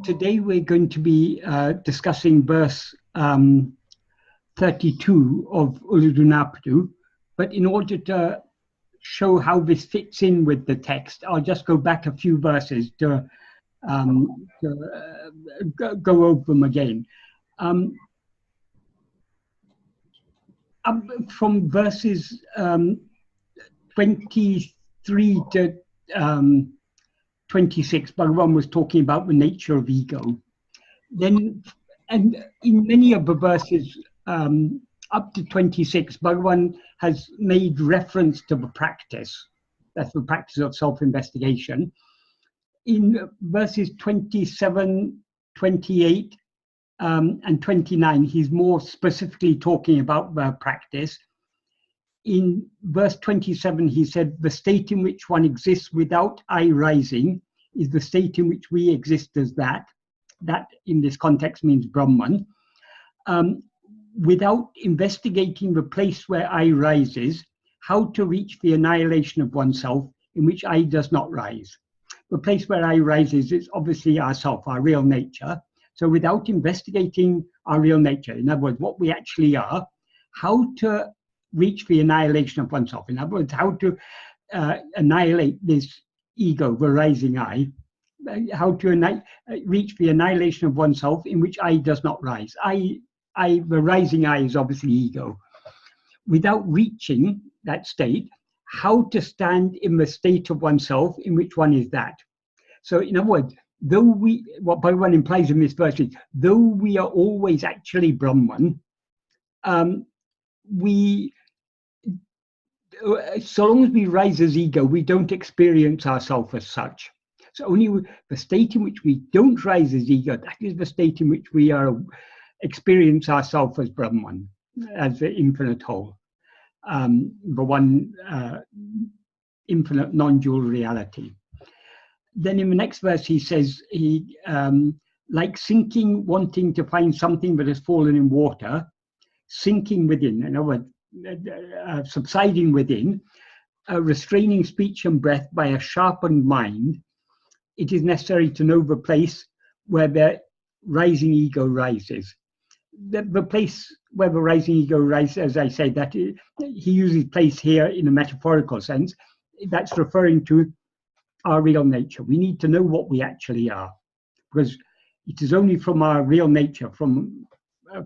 Today we're going to be discussing verse 32 of Uڵḷadu Nāṛpadu, but in order to show how this fits in with the text, I'll just go back a few verses to go over them again. From verses 23 to 26, Bhagavan was talking about the nature of ego. Then, and in many of the verses up to 26, Bhagavan has made reference to the practice. That's the practice of self-investigation. In verses 27, 28, and 29, he's more specifically talking about the practice. In verse 27, he said, the state in which one exists without I rising is the state in which we exist as that. That in this context means Brahman. Without investigating the place where I rises, how to reach the annihilation of oneself in which I does not rise. The place where I rises is obviously ourself, our real nature. So without investigating our real nature, in other words, what we actually are, how to reach the annihilation of oneself. In other words, how to annihilate this ego, the rising I, how to reach the annihilation of oneself in which I does not rise. The rising I is obviously ego. Without reaching that state, how to stand in the state of oneself in which one is that. So in other words, what Bhagavan implies in this verse is, though we are always actually Brahman, so long as we rise as ego, we don't experience ourselves as such. So only the state in which we don't rise as ego, that is the state in which we experience ourselves as Brahman, as the infinite whole, the one infinite non-dual reality. Then in the next verse he says, like sinking, wanting to find something that has fallen in water, sinking within, in other words, subsiding within, restraining speech and breath by a sharpened mind, it is necessary to know the place where the rising ego rises. The place where the rising ego rises, as I say, that he uses place here in a metaphorical sense, that's referring to our real nature. We need to know what we actually are, because it is only from our real nature, from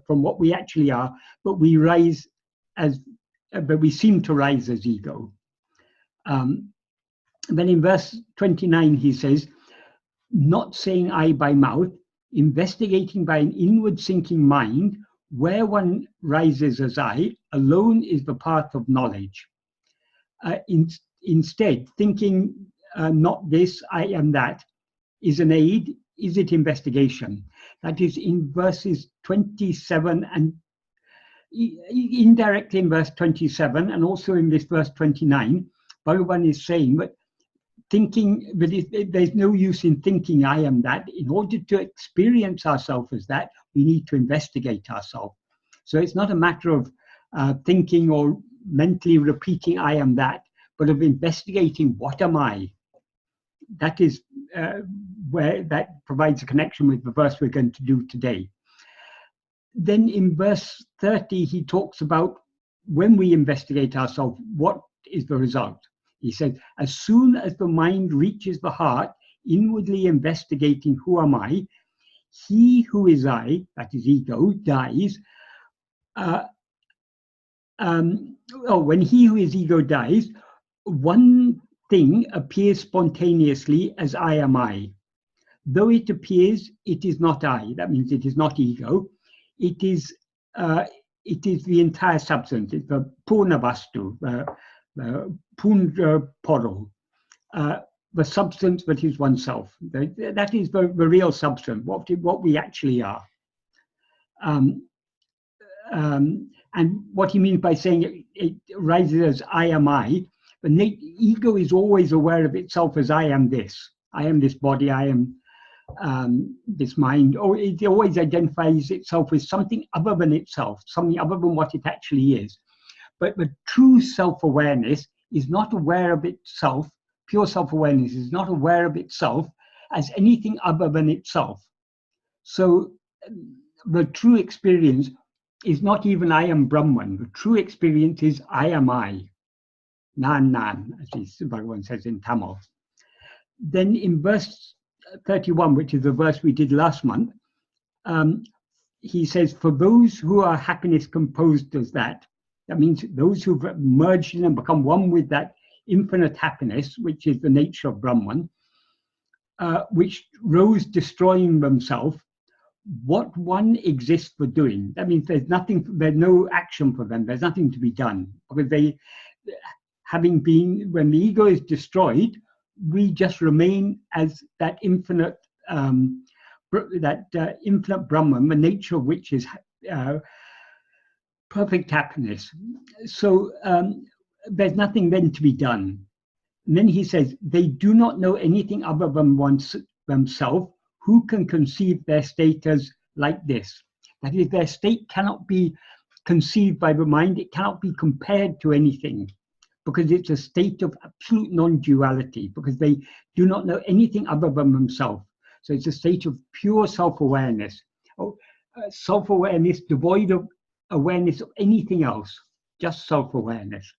what we actually are, but we rise but we seem to rise as ego. Then in verse 29 he says, not saying I by mouth, investigating by an inward sinking mind, where one rises as I, alone is the path of knowledge. Instead, thinking not this, I am that, is an aid, is it investigation? That is in verses 27 and indirectly in verse 27 and also in this verse 29, Bhagavan is saying that there's no use in thinking I am that. In order to experience ourselves as that, we need to investigate ourselves. So it's not a matter of thinking or mentally repeating I am that, but of investigating what am I. That is where that provides a connection with the verse we're going to do today. Then in verse 30, he talks about when we investigate ourselves, what is the result? He says, as soon as the mind reaches the heart, inwardly investigating who am I, he who is I, that is ego, dies. When he who is ego dies, one thing appears spontaneously as I am I. Though it appears, it is not I. That means it is not ego. It is the entire substance. It's the purna vastu, pundra poro, the substance that is oneself. That is the real substance, what we actually are. And what he means by saying it rises as I am I, the ego is always aware of itself as I am this body, I am this mind, or it always identifies itself with something other than itself, something other than what it actually is. But the true self-awareness is not aware of itself. Pure self-awareness is not aware of itself as anything other than itself. So the true experience is not even I am Brahman. The true experience is I am I. Tāṉ-āy, as Bhagavan says in Tamil. Then in verse 31, which is the verse we did last month, he says, for those who are happiness composed as that means those who've merged in and become one with that infinite happiness, which is the nature of Brahman, which rose destroying themselves, what one exists for doing? That means there's no action for them, there's nothing to be done. Because they, having been, when the ego is destroyed, we just remain as that infinite infinite Brahman, the nature of which is perfect happiness. So there's nothing then to be done. And then he says, they do not know anything other than themselves. Who can conceive their state as like this? That is, their state cannot be conceived by the mind. It cannot be compared to anything, because it's a state of absolute non-duality, because they do not know anything other than themselves. So it's a state of pure self-awareness, self-awareness devoid of awareness of anything else, just self-awareness.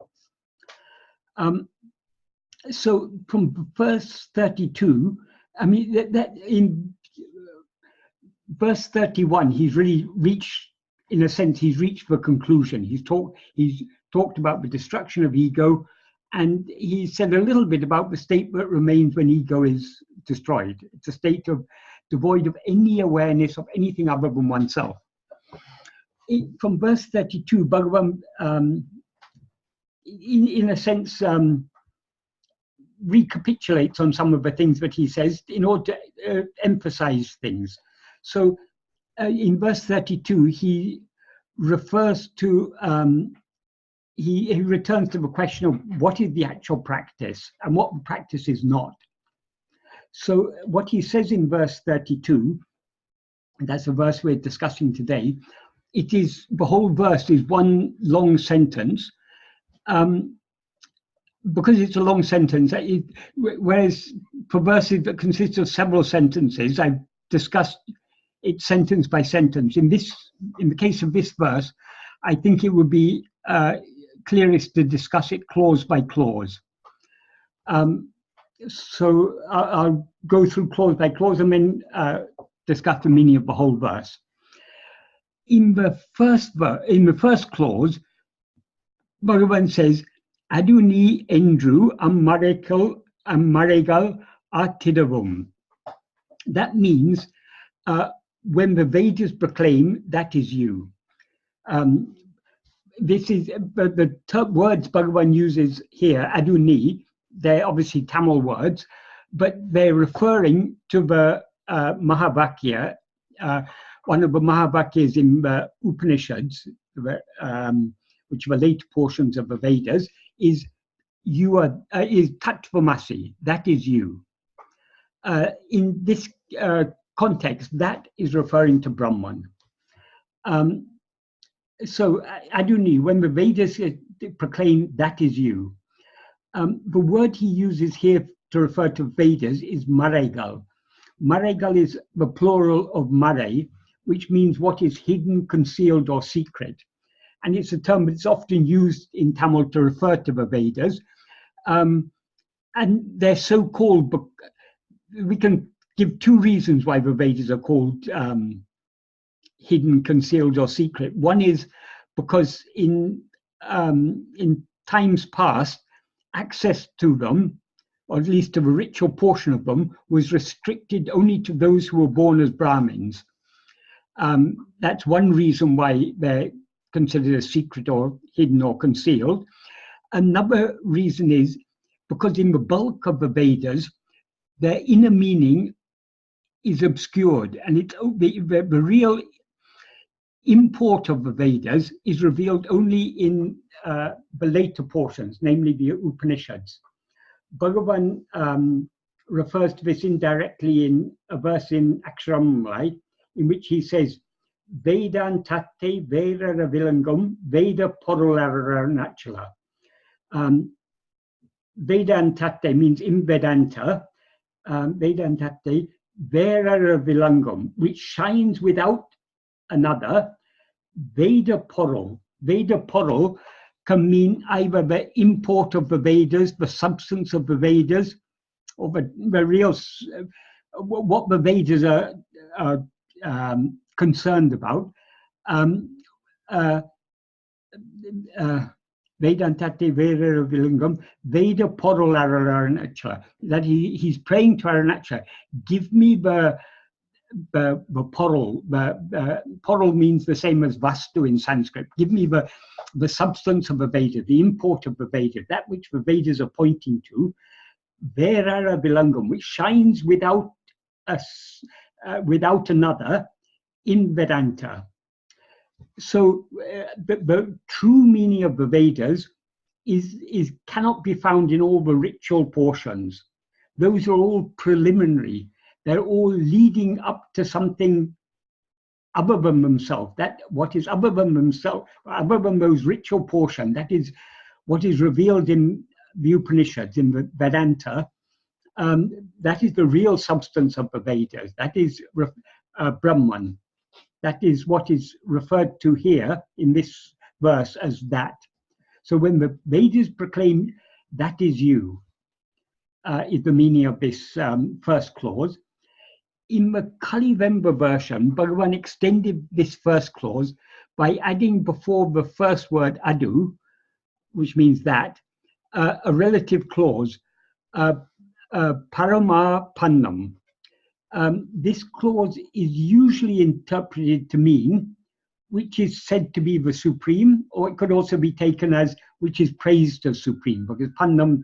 So from verse 32, I mean, that in verse 31, he's really reached, in a sense, he's reached the conclusion. He's talked about the destruction of ego, and he said a little bit about the state that remains when ego is destroyed. It's a state of devoid of any awareness of anything other than oneself. From verse 32, Bhagavan, in a sense, recapitulates on some of the things that he says in order to emphasize things. So in verse 32, he refers to, he returns to the question of what is the actual practice and what the practice is not. So what he says in verse 32, and that's the verse we're discussing today, it is, the whole verse is one long sentence. Because it's a long sentence, whereas for verses that consist of several sentences, I've discussed it sentence by sentence. In the case of this verse, I think it would be clearest to discuss it clause by clause. So I'll go through clause by clause and then discuss the meaning of the whole verse. In the first clause, Bhagavan says, adunīyeṇḍru a-m-maṛaigaḻ ārttiḍavum. That means when the Vedas proclaim, that is you. This is the words Bhagavan uses here, adunī, they're obviously Tamil words, but they're referring to the Mahavakya, one of the Mahavakyas in the Upanishads, which are the later portions of the Vedas, is you are is tattvamasi, that is you. In this context, that is referring to Brahman. So adunī, when the Vedas proclaim that is you, the word he uses here to refer to Vedas is maṛaigaḻ. Maṛaigaḻ is the plural of maṛai, which means what is hidden, concealed, or secret. And it's a term that's often used in Tamil to refer to the Vedas. And they're so called, but we can give two reasons why the Vedas are called hidden, concealed, or secret. One is because in times past, access to them, or at least to the ritual portion of them, was restricted only to those who were born as Brahmins. That's one reason why they're considered a secret or hidden or concealed. Another reason is because in the bulk of the Vedas, their inner meaning is obscured, and it's the real import of the Vedas is revealed only in the later portions, namely the Upanishads. Bhagavan refers to this indirectly in a verse in Aksharammalai, in which he says, Vedan tatte Veda vilangam Veda porulararnachala. Vedan tatte means in Vedanta, Vedantate verara vilangam, which shines without another. Veda Poral. Veda Poral can mean either the import of the Vedas, the substance of the Vedas, or the real, what the Vedas are concerned about. Vedantate Veda Vilangam, Veda Poral Aranachala. That he's praying to Aranachala, give me the poral. Poral means the same as vastu in Sanskrit. Give me the substance of the Veda, the import of the Veda, that which the Vedas are pointing to. Verara Vilangam, which shines without another in Vedanta. So the true meaning of the Vedas is cannot be found in all the ritual portions. Those are all preliminary. They're all leading up to something other than themselves. That what is other than themselves, other than those ritual portion, that is what is revealed in the Upanishads, in the Vedanta. That is the real substance of the Vedas. That is Brahman. That is what is referred to here in this verse as that. So when the Vedas proclaim that is you, is the meaning of this first clause. In the Kalivemba version, Bhagavan extended this first clause by adding before the first word adu, which means that, a relative clause, paramapannam. This clause is usually interpreted to mean which is said to be the supreme, or it could also be taken as which is praised as supreme, because pannam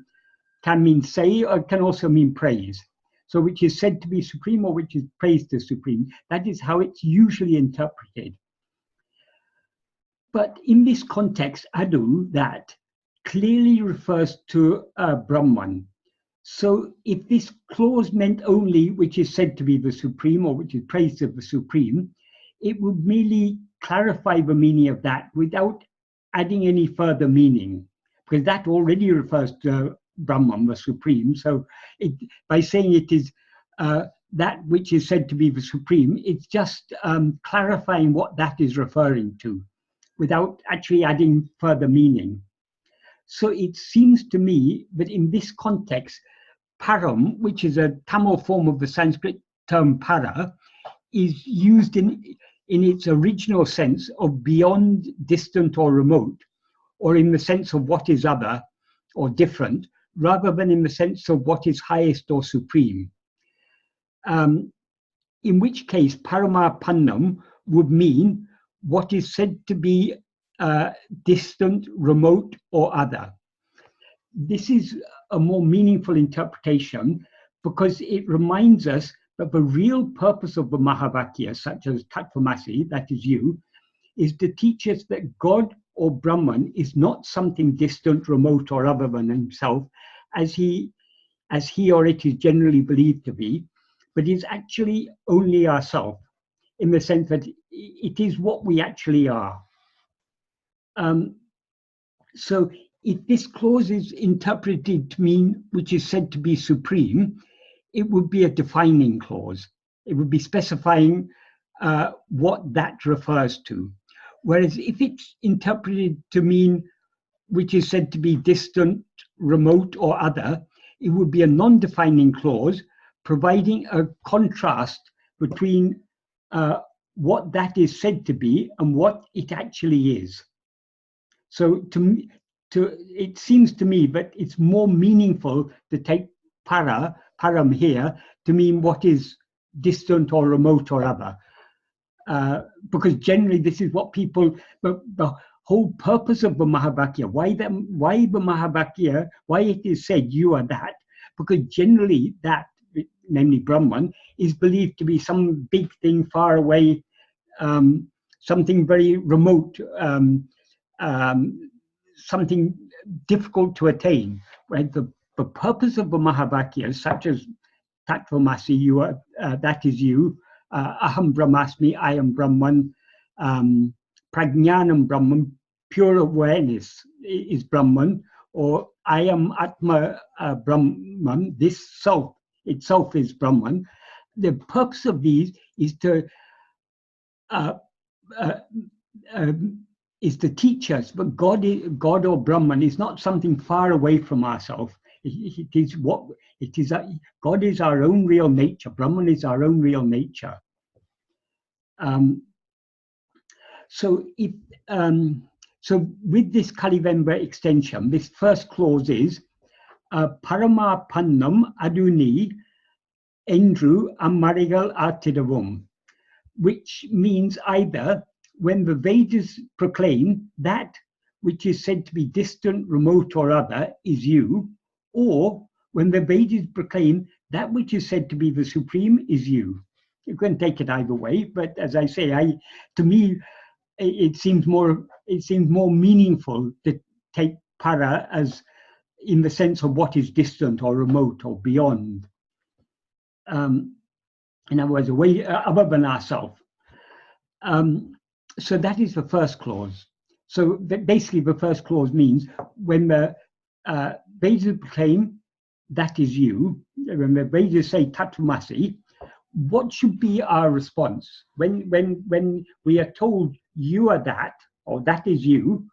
can mean say, or it can also mean praise. So which is said to be supreme, or which is praised as supreme. That is how it's usually interpreted. But in this context, adu, that, clearly refers to Brahman. So if this clause meant only which is said to be the supreme, or which is praised as the supreme, it would merely clarify the meaning of that without adding any further meaning, because that already refers to Brahman, the supreme. So by saying it is that which is said to be the supreme, it's just clarifying what that is referring to without actually adding further meaning. So it seems to me that in this context, param, which is a Tamil form of the Sanskrit term para, is used in its original sense of beyond, distant, or remote, or in the sense of what is other or different, rather than in the sense of what is highest or supreme. In which case, paramapannam would mean what is said to be distant, remote, or other. This is a more meaningful interpretation because it reminds us that the real purpose of the Mahavakya, such as Tattvamasi, that is you, is to teach us that God or Brahman is not something distant, remote, or other than himself, as he or it is generally believed to be, but is actually only ourself, in the sense that it is what we actually are. So if this clause is interpreted to mean which is said to be supreme, it would be a defining clause. It would be specifying what that refers to. Whereas if it's interpreted to mean which is said to be distant, remote, or other, it would be a non-defining clause, providing a contrast between what that is said to be and what it actually is. So it seems to me that it's more meaningful to take param here, to mean what is distant or remote or other. Because generally this is what people, the whole purpose of the Mahavakya, why the Mahavakya, why it is said you are that, because generally that, namely Brahman, is believed to be some big thing far away, something very remote, something difficult to attain. Right? The purpose of the Mahavakya, such as Tattvamasi, you are, that is you, aham brahmasmi, I am Brahman, prajnanam Brahman, pure awareness is Brahman, or I am Atma Brahman, this self itself is Brahman. The purpose of these is to teach us, but God or Brahman is not something far away from ourselves. It is what it is. God is our own real nature. Brahman is our own real nature. So with this Kalivemba extension, this first clause is Paramapannam adunīyeṉ a-m-maṛaigaḻ ārttiḍavum, which means either when the Vedas proclaim that which is said to be distant, remote, or other is you, or when the Vedas proclaim that which is said to be the supreme is you. You can take it either way, but as I say, to me, it seems more meaningful to take para as in the sense of what is distant or remote or beyond. In other words, a way other than ourselves. So that is the first clause. So basically, the first clause means when the Vedas proclaim that is you, when the Vedas say tatvamasi, what should be our response when we are told you are that, or that is you?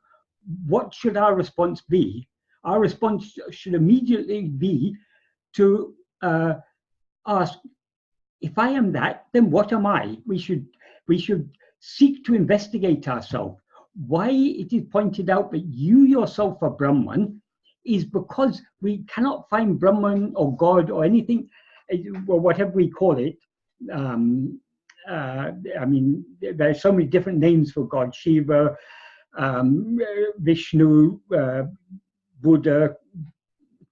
What should our response be? Our response should immediately be to ask, if I am that, then what am I? We should seek to investigate ourselves. Why it is pointed out that you yourself are Brahman is because we cannot find Brahman or God or anything, or whatever we call it. I mean, there are so many different names for God: Shiva, Vishnu, Buddha,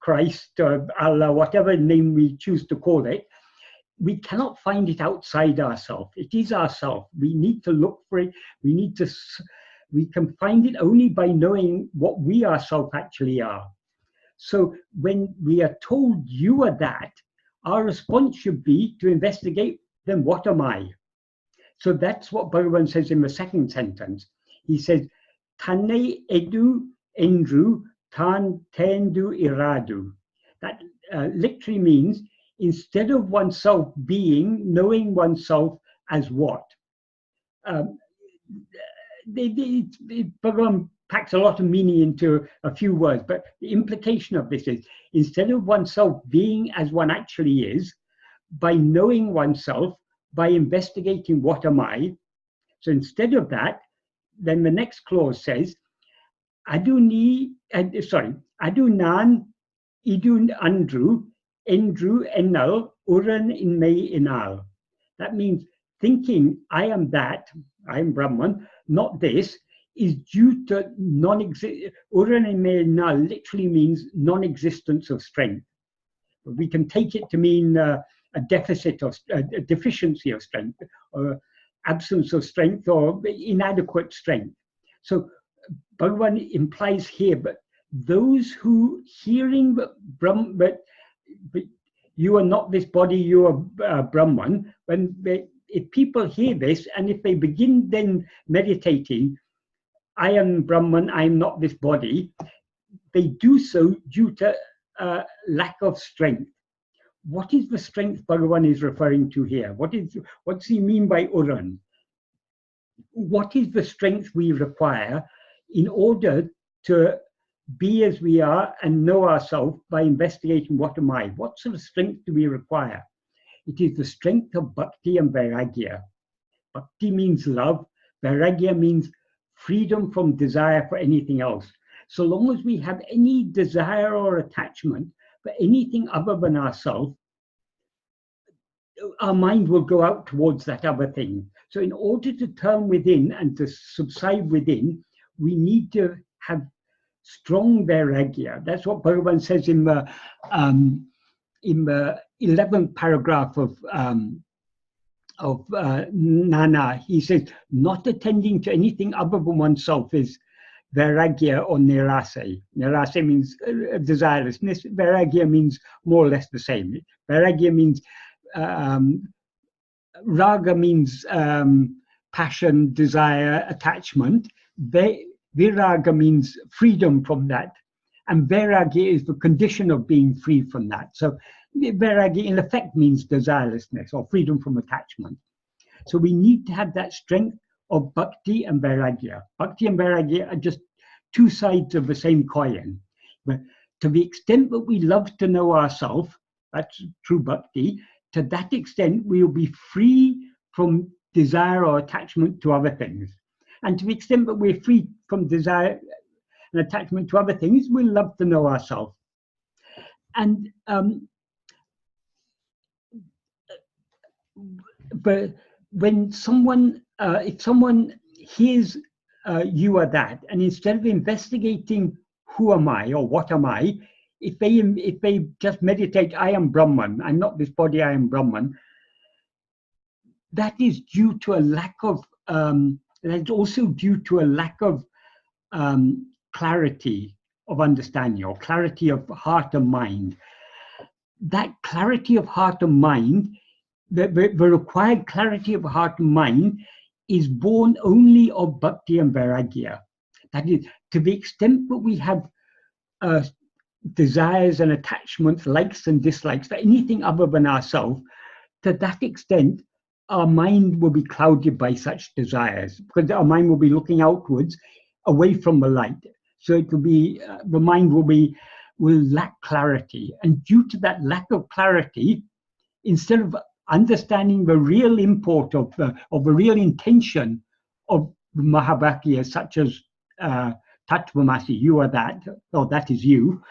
Christ, Allah, whatever name we choose to call it. We cannot find it outside ourselves. It is ourself. We need to look for it. We can find it only by knowing what we ourselves actually are. So when we are told you are that, our response should be to investigate, then what am I? So that's what Bhagavan says in the second sentence. He says, tāṉ-āy edu-veṉḍṛu tērndu irādu. That literally means, instead of oneself being, knowing oneself as what? Bhagavan packs a lot of meaning into a few words, but the implication of this is, instead of oneself being as one actually is, by knowing oneself, by investigating what am I, so instead of that, then the next clause says, adunīyeṉ iduveṉḍṛu eṇḍṛu uraṉ iṉmaiyiṇāl. That means thinking I am that, I am Brahman, not this, is due to non-existence. Uraṉ iṉmaiyiṇāl literally means non-existence of strength. We can take it to mean a deficit of a deficiency of strength, or absence of strength, or inadequate strength. So Bhagavan implies here, but those who hearing but you are not this body, you are Brahman, if people hear this and if they begin then meditating, I am Brahman, I am not this body, they do so due to lack of strength. What is the strength Bhagavan is referring to here? What's he mean by uraṉ? What is the strength we require in order to be as we are and know ourselves by investigating what am I? What sort of strength do we require? It is the strength of bhakti and vairagya. Bhakti means love, vairagya means freedom from desire for anything else. So long as we have any desire or attachment for anything other than ourselves, our mind will go out towards that other thing. So in order to turn within and to subside within, we need to have strong vairagya. That's what Bhagavan says in the 11th paragraph of Nana. He says, not attending to anything other than oneself is vairagya or nirāsa. Nirāsa means desirelessness. Vairagya means more or less the same. Vairagya means raga means passion, desire, attachment. Viraga means freedom from that, and vairagya is the condition of being free from that. So Vairagya in effect means desirelessness or freedom from attachment. So we need to have that strength of bhakti and vairagya. Bhakti and vairagya are just two sides of the same coin. But to the extent that we love to know ourselves, that's true bhakti, to that extent we will be free from desire or attachment to other things. And to the extent that we're free from desire and attachment to other things, we'll love to know ourselves. And but when someone, if someone hears you are that, and instead of investigating who am I or what am I, if they just meditate, I am Brahman, I'm not this body, I am Brahman, that is due to a lack of, that's also due to a lack of clarity of understanding or clarity of heart and mind. That clarity of heart and mind, the required clarity of heart and mind is born only of bhakti and vairagya. That is, to the extent that we have desires and attachments, likes and dislikes for anything other than ourselves, to that extent, our mind will be clouded by such desires, because our mind will be looking outwards, away from the light. So it will be, the mind will lack clarity. And due to that lack of clarity, instead of understanding the real import of the real intention of Mahavakya, such as Tattvamasi, you are that, or that is you,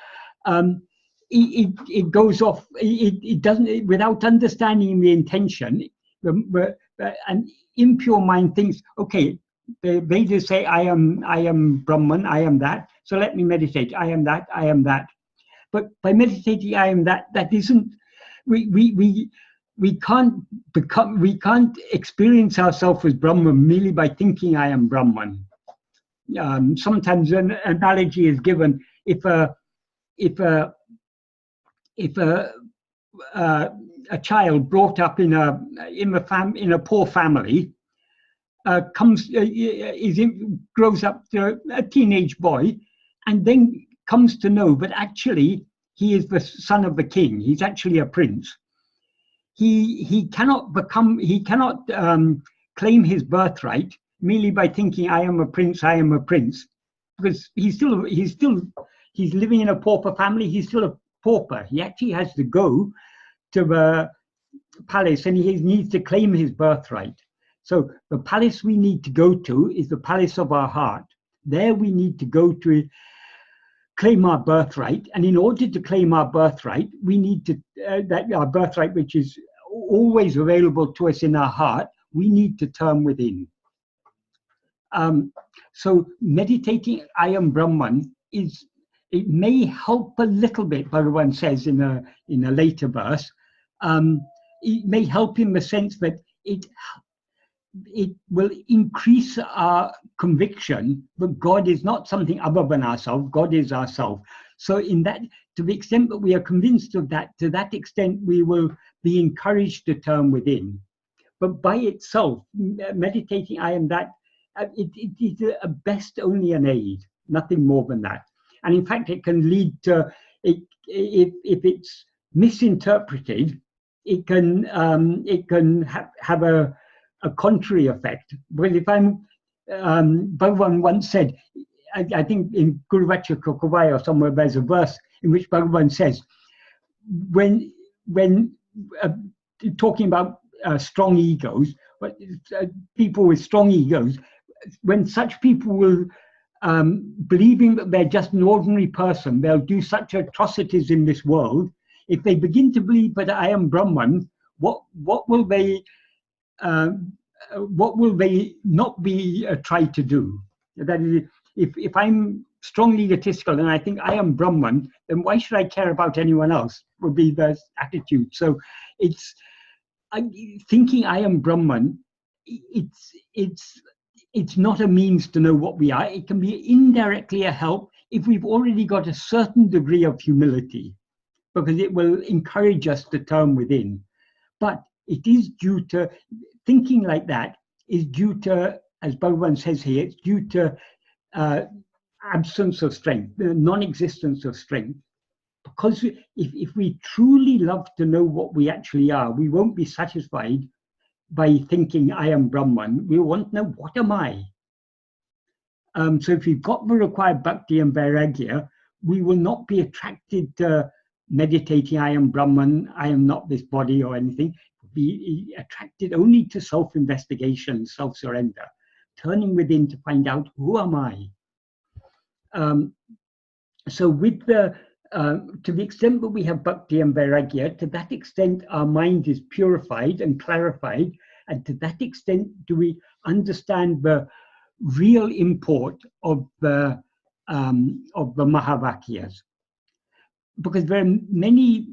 it goes off, it doesn't, without understanding the intention, an impure mind thinks, okay, the Vedas say I am Brahman, I am that, so let me meditate, I am that, I am that. But by meditating I am that, that isn't, we can't experience ourselves as Brahman merely by thinking I am Brahman. Sometimes an analogy is given: if a child brought up in a poor family grows up to a teenage boy, and then comes to know that actually he is the son of the king. He's actually a prince. He cannot claim his birthright merely by thinking I am a prince, I am a prince, because he's living in a pauper family. He's still a pauper. He actually has to go to the palace, and he needs to claim his birthright. So the palace we need to go to is the palace of our heart. There we need to go to claim our birthright, and in order to claim our birthright, we need to that our birthright, which is always available to us in our heart, we need to turn within. So meditating I am Brahman it may help a little bit, Bhagavan says in a later verse. It may help in the sense that it will increase our conviction that God is not something other than ourselves, God is ourself. So in that, to the extent that we are convinced of that, to that extent we will be encouraged to turn within. But by itself, meditating I am that, it is at best only an aid, nothing more than that. And in fact, it can lead to, if it's misinterpreted, it can have a contrary effect. Well, if Bhagavan once said, I think in Guru Vacha Kokavaya or somewhere, there's a verse in which Bhagavan says, when talking about strong egos, but people with strong egos, when such people will, believing that they're just an ordinary person, they'll do such atrocities in this world. If they begin to believe that I am Brahman, what will they not be tried to do? That is, if I'm strongly egotistical and I think I am Brahman, then why should I care about anyone else? Would be the attitude. So it's thinking I am Brahman. It's not a means to know what we are. It can be indirectly a help if we've already got a certain degree of humility, because it will encourage us to turn within. But it is due to thinking like that, is due to, as Bhagavan says here, it's due to absence of strength, the non-existence of strength. because if we truly love to know what we actually are, we won't be satisfied by thinking I am Brahman. We want to know, what am I? So if we've got the required bhakti and vairagya, we will not be attracted to meditating I am Brahman, I am not this body or anything. Be attracted only to self-investigation, self-surrender, turning within to find out, who am I? So with the to the extent that we have bhakti and vairagya, to that extent our mind is purified and clarified, and to that extent do we understand the real import of the Mahavakyas. Because there are many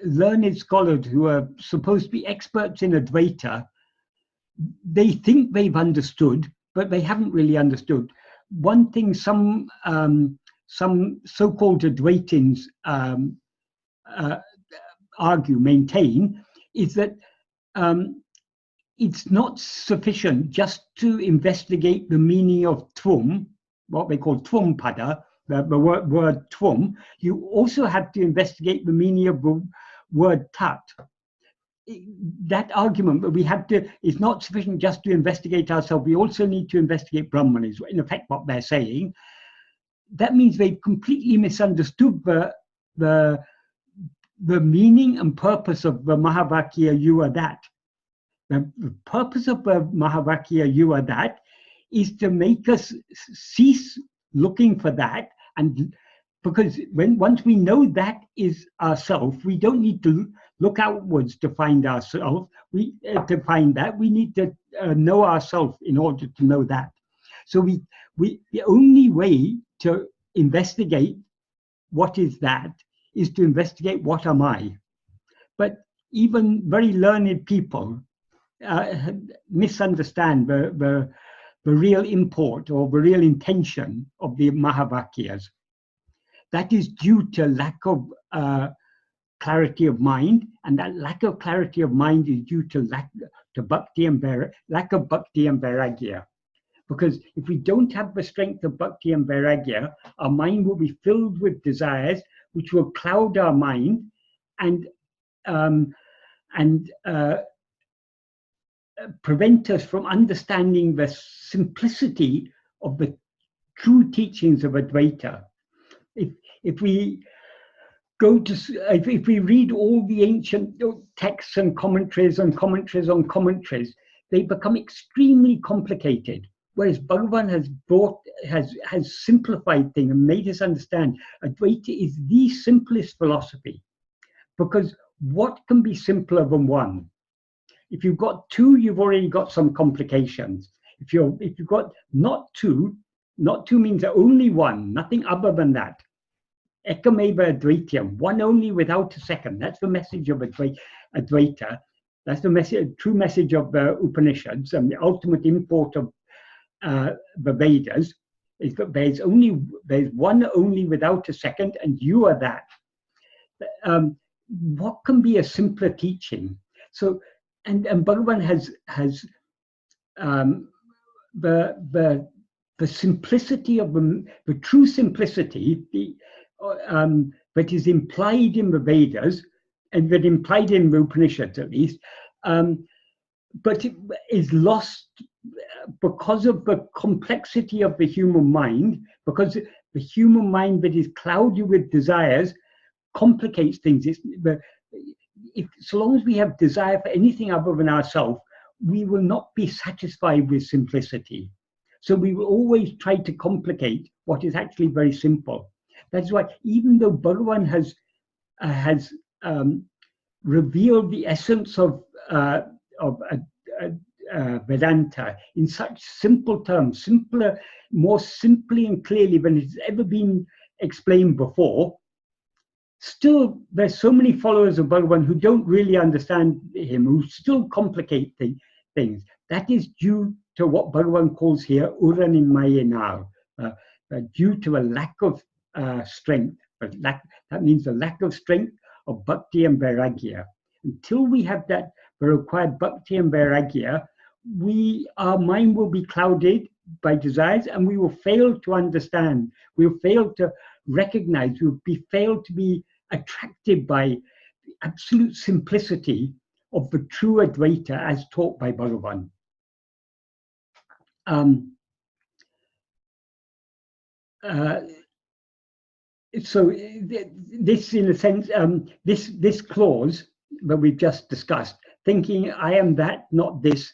learned scholars who are supposed to be experts in Advaita. They think they've understood, but they haven't really understood. One thing some so-called Advaitins maintain, is that it's not sufficient just to investigate the meaning of tvum, what they call tvum pada, the word tvum. You also have to investigate the meaning of the word tat. That argument that we have to, is not sufficient just to investigate ourselves, we also need to investigate Brahman, is in effect what they're saying. That means they've completely misunderstood the meaning and purpose of the Mahavakya you are that. The purpose of the Mahavakya you are that is to make us cease looking for that, and because once we know that is ourself, we don't need to look outwards to find ourselves. To find that, we need to know ourselves in order to know that. So the only way to investigate what is that is to investigate what am I. But even very learned people misunderstand the real import or the real intention of the Mahavakyas. That is due to lack of clarity of mind, and that lack of clarity of mind is due to lack of bhakti and vairagya. Because if we don't have the strength of bhakti and vairagya, our mind will be filled with desires, which will cloud our mind and prevent us from understanding the simplicity of the true teachings of Advaita. If we read all the ancient texts and commentaries on commentaries, they become extremely complicated. Whereas Bhagavan has simplified things and made us understand Advaita is the simplest philosophy. Because what can be simpler than one? If you've got two, you've already got some complications. If you've got not two means only one, nothing other than that. Ekameva Advaityam, one only without a second. That's the message of Advaita. That's the true message of the Upanishads, and the ultimate import of the Vedas is that there's one only without a second, and you are that. What can be a simpler teaching? So, and Bhagavan has the simplicity of the true simplicity, that is implied in the Vedas, and that implied in the Upanishads at least, but it is lost because of the complexity of the human mind, because the human mind that is clouded with desires complicates things. So long as we have desire for anything other than ourselves, we will not be satisfied with simplicity. So we will always try to complicate what is actually very simple. That's why even though Bhagavan has revealed the essence of Vedanta in such simple terms, more simply and clearly than it's ever been explained before, still there's so many followers of Bhagavan who don't really understand him, who still complicate things. That is due to what Bhagavan calls here uraṉ iṉmaiyiṇāl, due to a lack of strength. That means a lack of strength of bhakti and vairagya. Until we have the required bhakti and vairagya, our mind will be clouded by desires, and we will fail to understand. We will fail to recognize, we would be failed to be attracted by the absolute simplicity of the true Advaita as taught by Bhagavan. So this, in a sense, this clause that we've just discussed, thinking I am that, not this,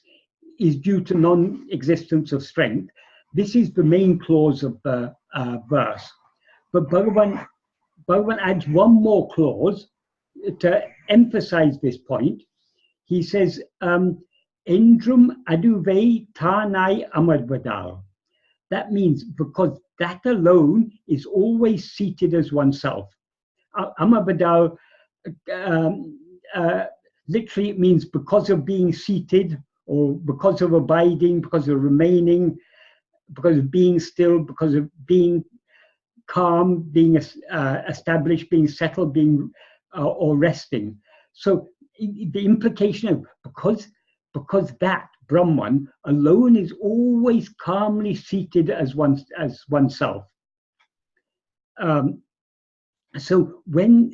is due to non-existence of strength. This is the main clause of the verse. But Bhagavan adds one more clause to emphasize this point. He says, eṇḍṟum aduvē tāṉ-āy amarvadāl. That means because that alone is always seated as oneself. Amarvadāl literally it means because of being seated, or because of abiding, because of remaining, because of being still, because of being calm, being established, being settled, being or resting. So the implication of because that Brahman alone is always calmly seated as oneself. So when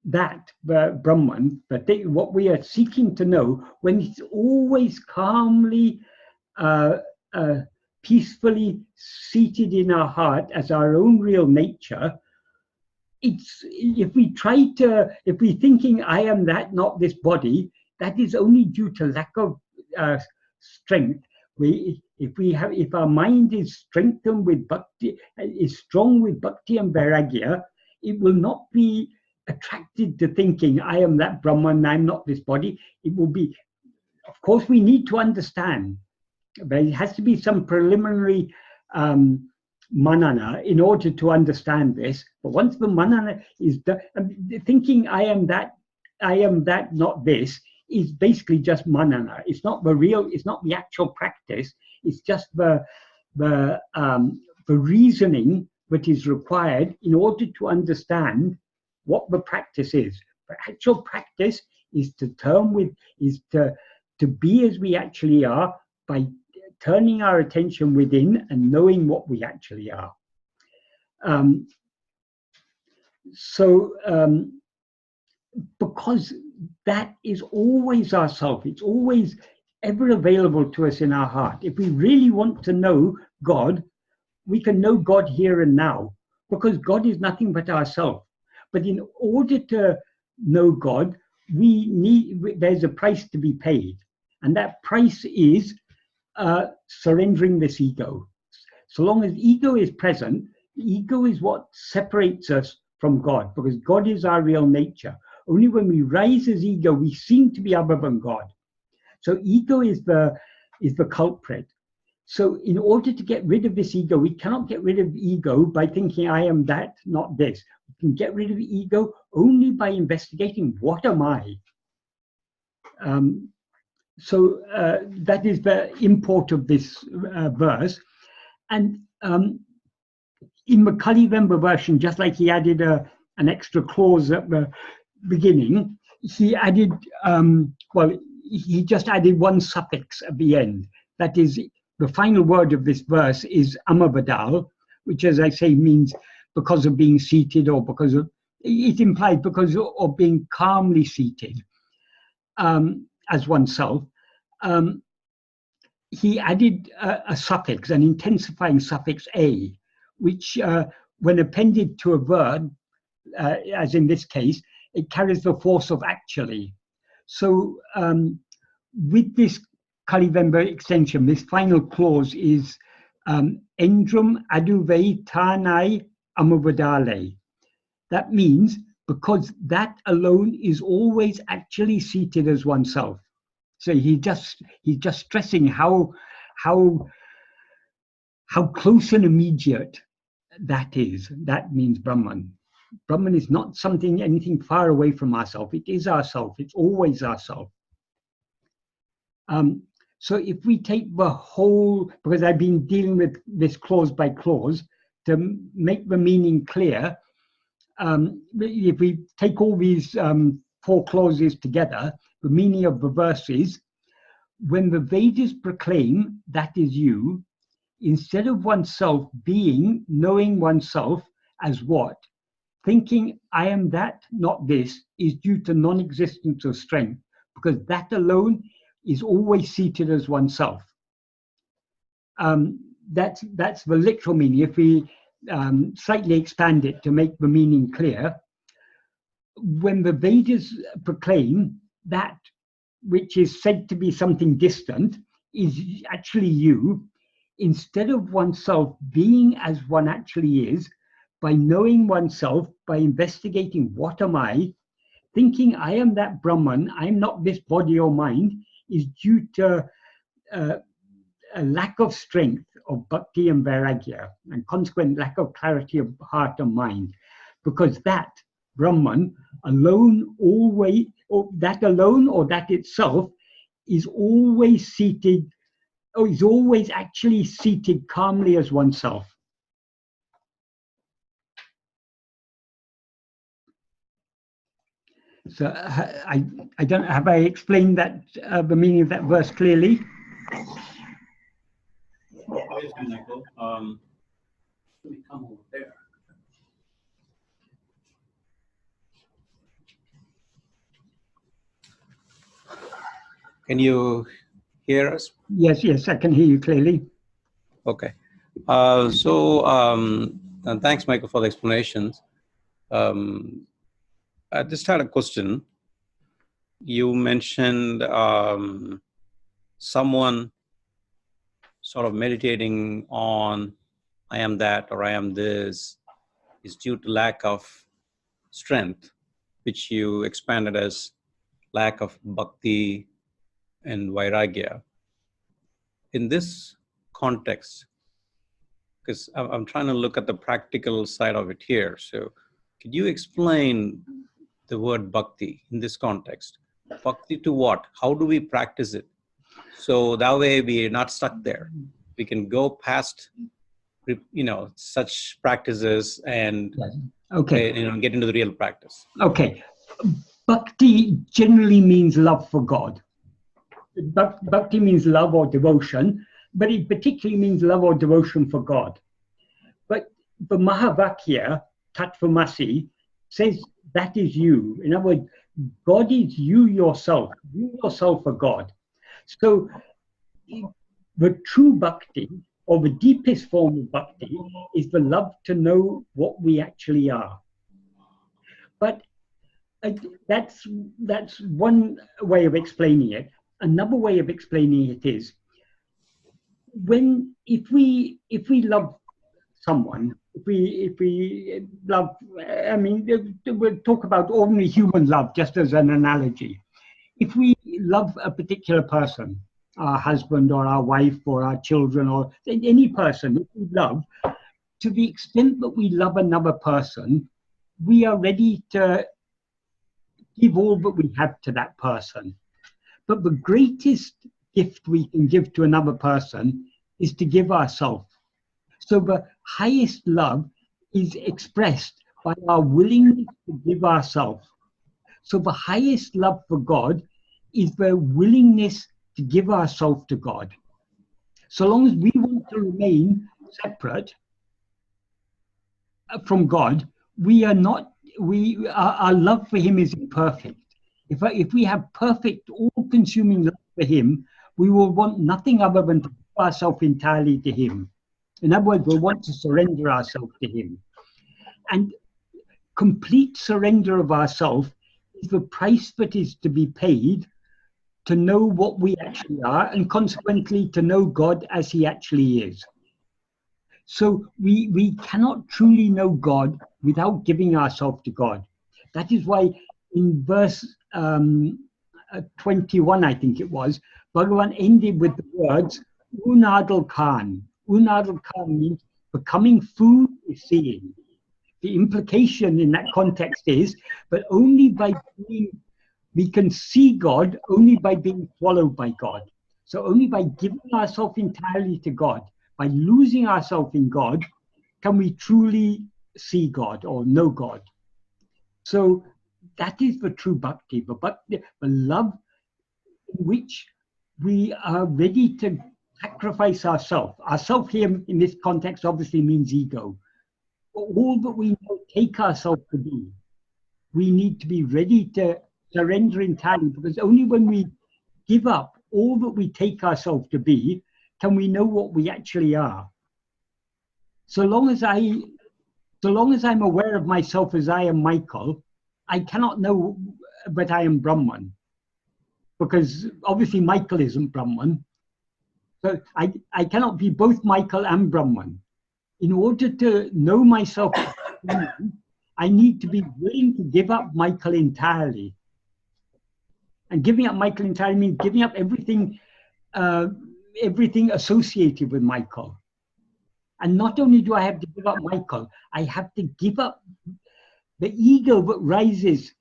that Brahman, but what we are seeking to know, when it's always calmly, peacefully seated in our heart as our own real nature, if we're thinking I am that, not this body, that is only due to lack of strength. If our mind is strengthened with bhakti, is strong with bhakti and vairagya, it will not be attracted to thinking I am that Brahman, I'm not this body. It will be, of course, we need to understand. There has to be some preliminary manana in order to understand this. But once the manana is done, thinking I am that, not this, is basically just manana. It's not the actual practice. It's just the reasoning that is required in order to understand what the practice is. The actual practice is to be as we actually are by turning our attention within and knowing what we actually are. Because that is always ourself, it's always ever available to us in our heart. If we really want to know God, we can know God here and now, because God is nothing but ourself. But in order to know God, there's a price to be paid, and that price is surrendering this ego. So long as ego is present, the ego is what separates us from God, because God is our real nature. Only when we rise as ego, we seem to be other than God. So ego is the culprit. So in order to get rid of this ego, we cannot get rid of ego by thinking I am that, not this. We can get rid of the ego only by investigating what am I. So that is the import of this verse. And in the Kalivemba version, just like he added an extra clause at the beginning, he added, he just added one suffix at the end. That is, the final word of this verse is amarvadāl, which, as I say, means because of being seated, or because of, it implies because of being calmly seated as oneself. He added a suffix, an intensifying suffix a, which when appended to a verb, as in this case, it carries the force of actually. So with this Kalivemba extension, this final clause is eṇḍṟum aduvē tāṉ-āy amarvadāl. That means because that alone is always actually seated as oneself. So he's just stressing how close and immediate that is. That means Brahman. Brahman is not anything far away from ourself. It is ourself. It's always ourself. So if we take the whole, because I've been dealing with this clause by clause to make the meaning clear, if we take all these 4 clauses together, the meaning of the verse is, when the Vedas proclaim that is you, instead of oneself being, knowing oneself as what, thinking I am that, not this, is due to non-existence of strength, because that alone is always seated as oneself. That's the literal meaning. If we slightly expand it to make the meaning clear, when the Vedas proclaim that which is said to be something distant is actually you, instead of oneself being as one actually is, by knowing oneself, by investigating what am I, thinking I am that Brahman, I am not this body or mind, is due to a lack of strength of bhakti and vairagya, and consequent lack of clarity of heart and mind, because that Brahman alone always, or that alone or that itself is always seated, or is always actually seated calmly as oneself. So I don't, have I explained that the meaning of that verse clearly? Yes, Michael. Let me come over there. Can you hear us? Yes, yes, I can hear you clearly. Okay. And thanks, Michael, for the explanations. I just had a question. You mentioned someone sort of meditating on I am that or I am this is due to lack of strength, which you expanded as lack of bhakti and vairagya. In this context, because I'm trying to look at the practical side of it here. So could you explain the word bhakti in this context? Bhakti to what? How do we practice it? So that way we are not stuck there. We can go past, such practices and get into the real practice. Okay. Bhakti generally means love for God. Bhakti means love or devotion, but it particularly means love or devotion for God. But the Mahavakya, Tattvamasi, says that is you. In other words, God is you yourself are God. So the true bhakti, or the deepest form of bhakti, is the love to know what we actually are. But that's one way of explaining it. Another way of explaining it is if we love someone, if we love, I mean, we'll talk about ordinary human love just as an analogy. If we love a particular person, our husband or our wife or our children or any person, if we love, to the extent that we love another person, we are ready to give all that we have to that person. But the greatest gift we can give to another person is to give ourselves. So the highest love is expressed by our willingness to give ourselves. So the highest love for God is the willingness to give ourselves to God. So long as we want to remain separate from God, our love for him is imperfect. If we have perfect, all-consuming love for him, we will want nothing other than to give ourselves entirely to him. In other words, we'll want to surrender ourselves to him. And complete surrender of ourselves is the price that is to be paid to know what we actually are, and consequently to know God as he actually is. So we cannot truly know God without giving ourselves to God. That is why in verse 21, I think it was, Bhagavan ended with the words, Uڵḷadu Nāṛpadu. Uڵḷadu Nāṛpadu means becoming food is seeing. The implication in that context is, but only by we can see God only by being swallowed by God. So only by giving ourselves entirely to God, by losing ourselves in God, can we truly see God or know God. So that is the true bhakti, the love in which we are ready to sacrifice ourself. Ourself here in this context obviously means ego. But all that we take ourselves to be, we need to be ready to surrender entirely, because only when we give up all that we take ourselves to be can we know what we actually are. So long as I'm aware of myself as I am Michael, I cannot know that I am Brahman, because obviously Michael isn't Brahman. So I cannot be both Michael and Brahman. In order to know myself, I need to be willing to give up Michael entirely. And giving up Michael entirely means giving up everything, everything associated with Michael. And not only do I have to give up Michael, I have to give up the ego that rises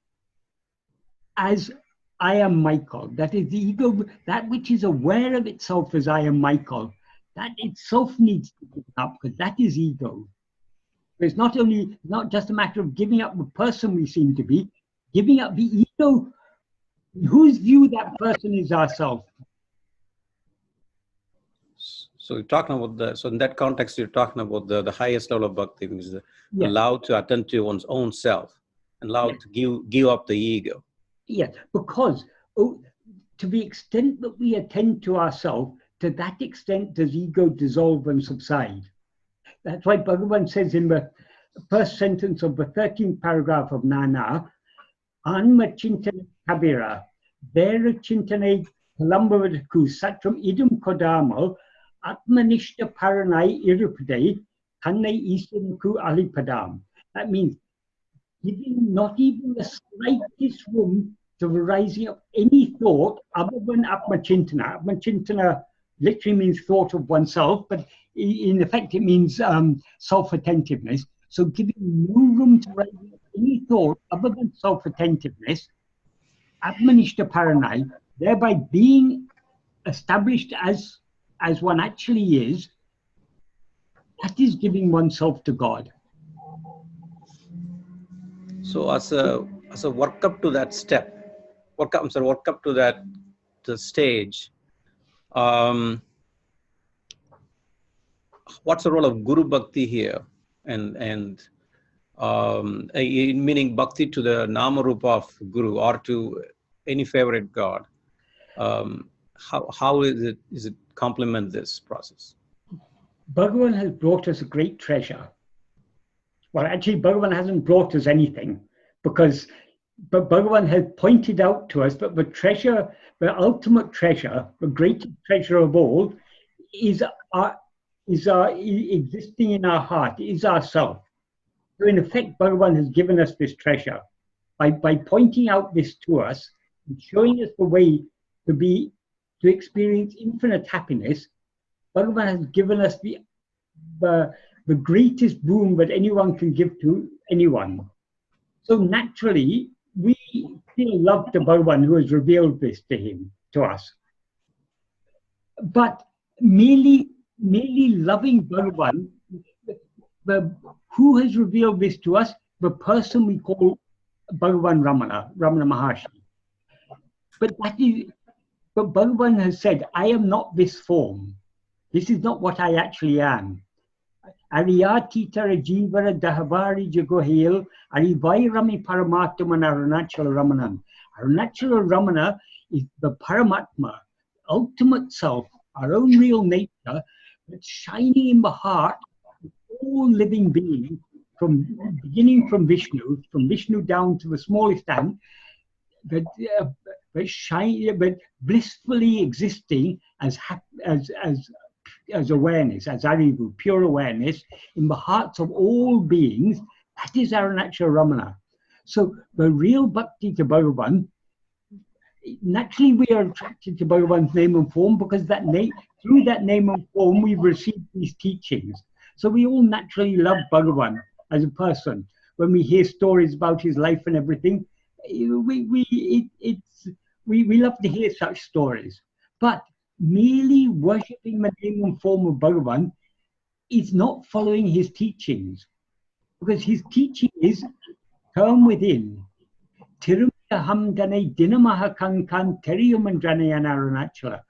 as I am Michael. That is the ego, that which is aware of itself as I am Michael. That itself needs to be given up, because that is ego. It's not just a matter of giving up the person we seem to be, giving up the ego, whose view that person is ourselves. So you're talking about so in that context, you're talking about the highest level of bhakti, which is allowed to attend to one's own self, and allowed to give up the ego. Yes, because to the extent that we attend to ourselves, to that extent does ego dissolve and subside. That's why Bhagavan says in the first sentence of the 13th paragraph of Nana, Anma-chintana kabira, vera chintane kalambavadaku satram idam kodamal, Atma-nishta paranai irupade, taṉṇai isanku alipadam. That means giving not even the slightest room to the rising of any thought other than Atma-chintana. Atma-chintana literally means thought of oneself, but in effect it means self-attentiveness. So giving no room to rise up any thought other than self-attentiveness, Atma-nishta paranai, thereby being established as one actually is, that is giving oneself to God. So as a work up to that step, work up to that stage, what's the role of Guru Bhakti here? And meaning bhakti to the Nāma-rūpa of Guru or to any favorite God. How is it complement this process? Bhagavan has brought us a great treasure. Well, actually, Bhagavan hasn't brought us anything, but Bhagavan has pointed out to us that the treasure, the ultimate treasure, the greatest treasure of all, is existing in our heart, is ourself. So in effect, Bhagavan has given us this treasure by pointing out this to us and showing us the way to experience infinite happiness. Bhagavan has given us the greatest boon that anyone can give to anyone. So naturally, we feel love to Bhagavan who has revealed this to us. But merely loving Bhagavan, who has revealed this to us? The person we call Bhagavan Ramana Maharshi. But Bhagavan has said, I am not this form. This is not what I actually am. Ariyatitara jivara dahavari jagohil, arivairami paramatman arunachala Ramanam. Arunachala Ramana is the Paramatma, ultimate self, our own real nature, that's shining in the heart of all living beings, beginning from Vishnu down to the smallest ant, but blissfully existing as awareness, as arivu, pure awareness in the hearts of all beings. That is Arunachala Ramana. So the real bhakti to Bhagavan, naturally we are attracted to Bhagavan's name and form because through that name and form we've received these teachings. So we all naturally love Bhagavan as a person. When we hear stories about his life and everything, we love to hear such stories. But merely worshipping the name and form of Bhagavan is not following his teachings, because his teaching is turn within. Tirumaham dane dinamaha kankan teriyumandranayan arunachala.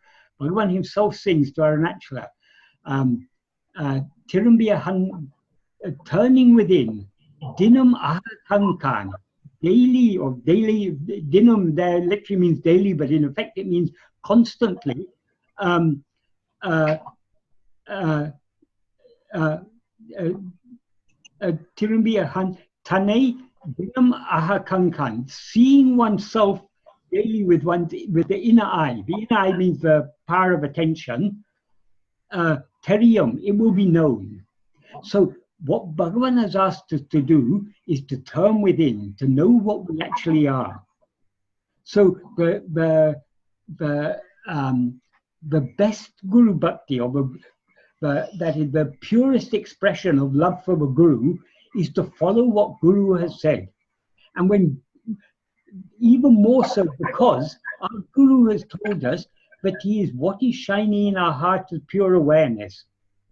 Bhagavan himself sings to Arunachala, Tirumbiyahan, turning within, dinam ahatankan, daily, or daily, dinam there literally means daily, but in effect it means constantly. Tirumbiyahan, tāṉ-āy, dinam ahatankan, seeing oneself daily with the inner eye. The inner eye means the power of attention. Teriyam, it will be known. So what Bhagavan has asked us to do is to turn within, to know what we actually are. So the best Guru Bhakti, or that is the purest expression of love for the Guru, is to follow what Guru has said. And when even more so, because our Guru has told us that he is what is shining in our heart as pure awareness.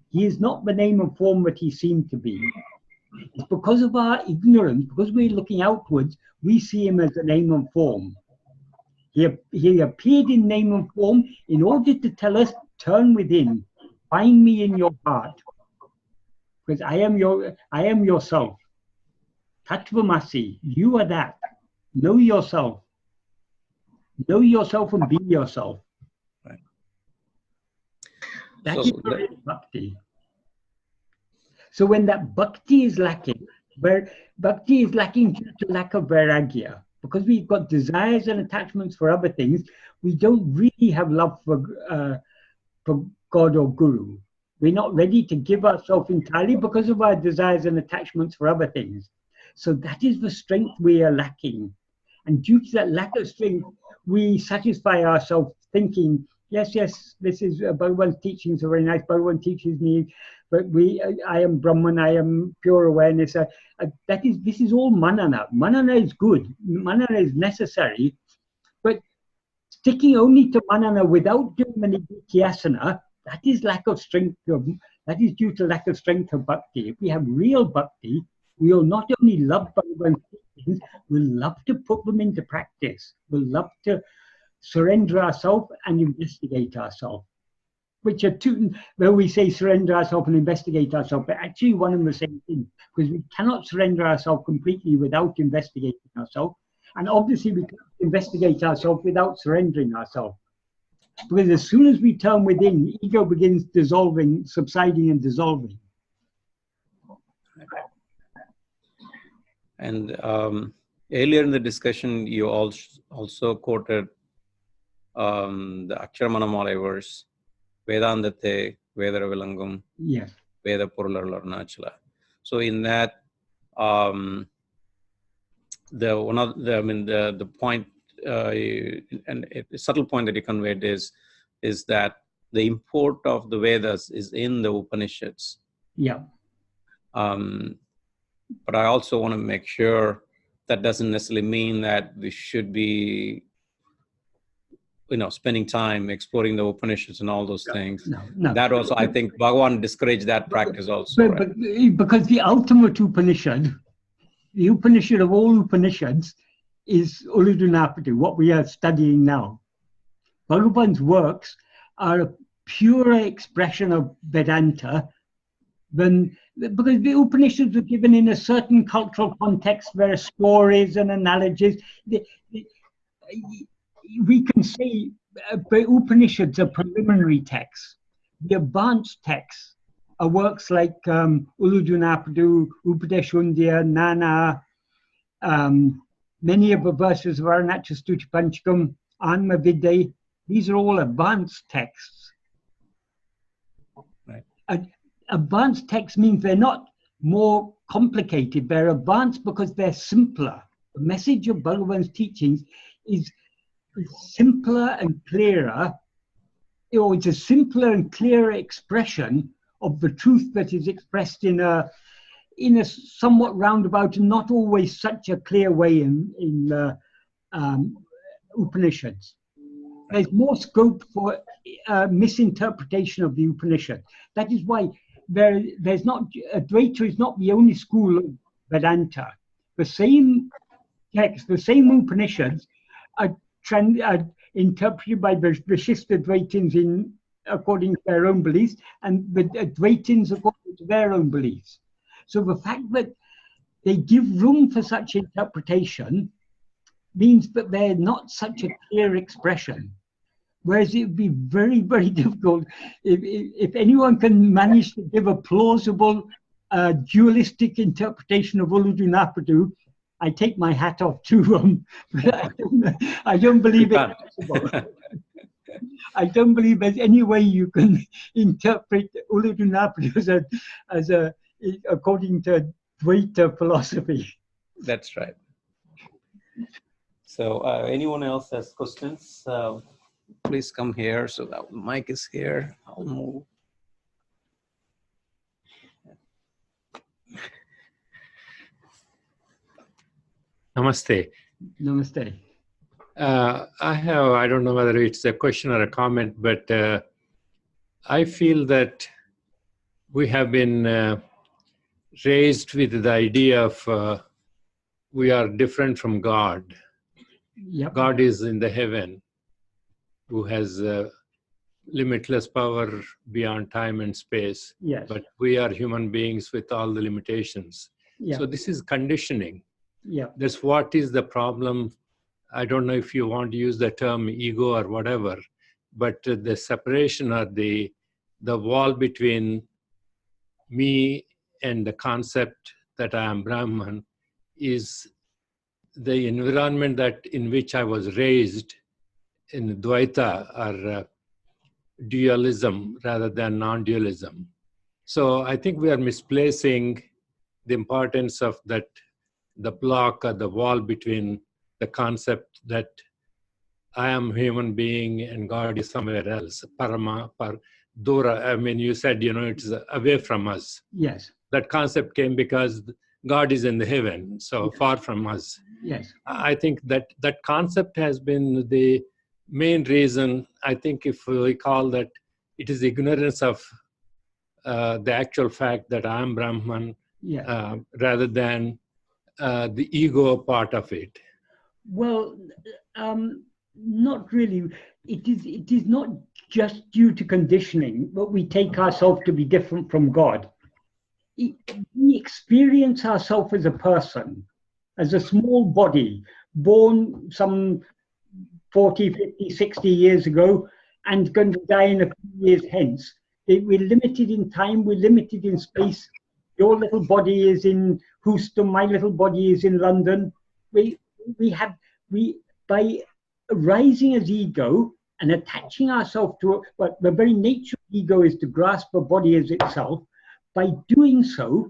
He is not the name and form that he seemed to be. It's because of our ignorance, because we're looking outwards, we see him as a name and form. He appeared in name and form in order to tell us, turn within, find me in your heart, because I am yourself. Tattvamasi, you are that. Know yourself. Know yourself and be yourself. Right. That is bhakti. So when that bhakti is lacking, where bhakti is lacking due to lack of vairagya, because we've got desires and attachments for other things, we don't really have love for God or Guru. We're not ready to give ourselves entirely because of our desires and attachments for other things. So that is the strength we are lacking. And due to that lack of strength, we satisfy ourselves thinking, yes, this is Bhagavan's teachings are very nice. Bhagavan teaches me, but I am Brahman, I am pure awareness. This is all manana. Manana is good. Manana is necessary. But sticking only to manana without doing the nididhyasana, that is lack of strength. That is due to lack of strength of bhakti. If we have real bhakti, we will not only love Bhagavan's teachings, we'll love to put them into practice. We'll love to surrender ourselves and investigate ourselves, which are two, where we say surrender ourselves and investigate ourselves, but actually one and the same thing, because we cannot surrender ourselves completely without investigating ourselves. And obviously we can't investigate ourselves without surrendering ourselves. Because as soon as we turn within, ego begins dissolving, subsiding and dissolving. And earlier in the discussion, you also quoted the Aksharamanamala verse, Vedandate, Vedara Vilangum, yes, Veda Purlar Arunachala. So in that, the point, and a subtle point that you conveyed is that the import of the Vedas is in the Upanishads. Yeah. But I also want to make sure that doesn't necessarily mean that we should be, spending time exploring the Upanishads and all those things. No. That also, I think Bhagavan discouraged that practice also. But because the ultimate Upanishad, the Upanishad of all Upanishads, is Uḷḷadu Nāṛpadu, what we are studying now. Bhagavan's works are a pure expression of Vedanta, because the Upanishads were given in a certain cultural context, where stories and analogies. We can say the Upanishads are preliminary texts. The advanced texts are works like Uḷḷadu Nāṛpadu, Upadeshundya, Nana, many of the verses of Arunachala Stuti Panchakam, Atma-vichara. These are all advanced texts. Right. Advanced texts means they're not more complicated. They're advanced because they're simpler. The message of Bhagavan's teachings is simpler and clearer, or it's a simpler and clearer expression of the truth that is expressed in a somewhat roundabout and not always such a clear way in Upanishads. There's more scope for misinterpretation of the Upanishad. That is why there's not, Advaita is not the only school of Vedanta. The same text, the same Upanishads are interpreted by the Dvaitins according to their own beliefs, and the Dvaitins according to their own beliefs. So the fact that they give room for such interpretation means that they're not such a clear expression. Whereas it would be very, very difficult if anyone can manage to give a plausible dualistic interpretation of Uڵḷadu Nāṛpadu. I take my hat off to them, but I don't believe it's possible. I don't believe there's any way you can interpret Uڵḷadu Nāṛpadu as according to Dvaita philosophy. That's right. So anyone else has questions? Please come here. So the mic is here. I'll move. Namaste. Namaste. I don't know whether it's a question or a comment, but I feel that we have been raised with the idea of we are different from God. Yep. God is in the heaven, who has limitless power beyond time and space. Yes. But we are human beings with all the limitations. Yeah. So this is conditioning. Yeah. That's what is the problem. I don't know if you want to use the term ego or whatever, but the separation or the wall between me and the concept that I am Brahman is the environment in which I was raised in Dvaita or dualism rather than non-dualism. So I think we are misplacing the importance of that, the block or the wall between the concept that I am a human being and God is somewhere else. Dura, I mean, you said, it's away from us. Yes. That concept came because God is in the heaven, so far from us. Yes. I think that concept has been the main reason. I think if we call that, it is ignorance of the actual fact that I am Brahman, Yeah. rather than the ego part of it. Well, not really. It is not just due to conditioning, but we take ourselves to be different from God. We experience ourselves as a person, as a small body, born some 40, 50, 60 years ago, and going to die in a few years hence. We're limited in time, we're limited in space. Your little body is in Houston, my little body is in London. By rising as ego and attaching ourselves to it, the very nature of ego is to grasp a body as itself. By doing so,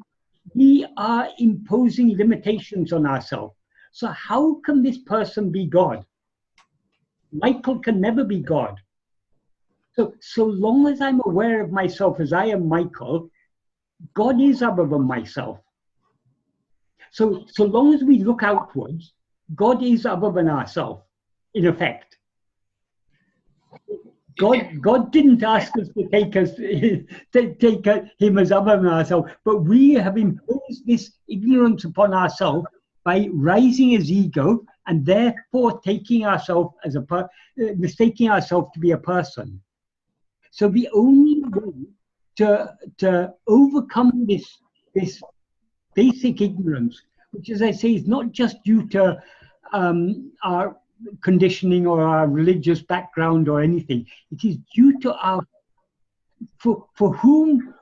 we are imposing limitations on ourselves. So how can this person be God? Michael can never be God. So long as I'm aware of myself as I am Michael, God is other than myself. So long as we look outwards, God is other than ourselves, in effect. God didn't ask us to take him as other than ourselves, but we have imposed this ignorance upon ourselves by rising as ego and therefore taking ourselves as mistaking ourselves to be a person. So the only way to overcome this basic ignorance, which, as I say, is not just due to our conditioning or our religious background or anything. It is due to our, for whom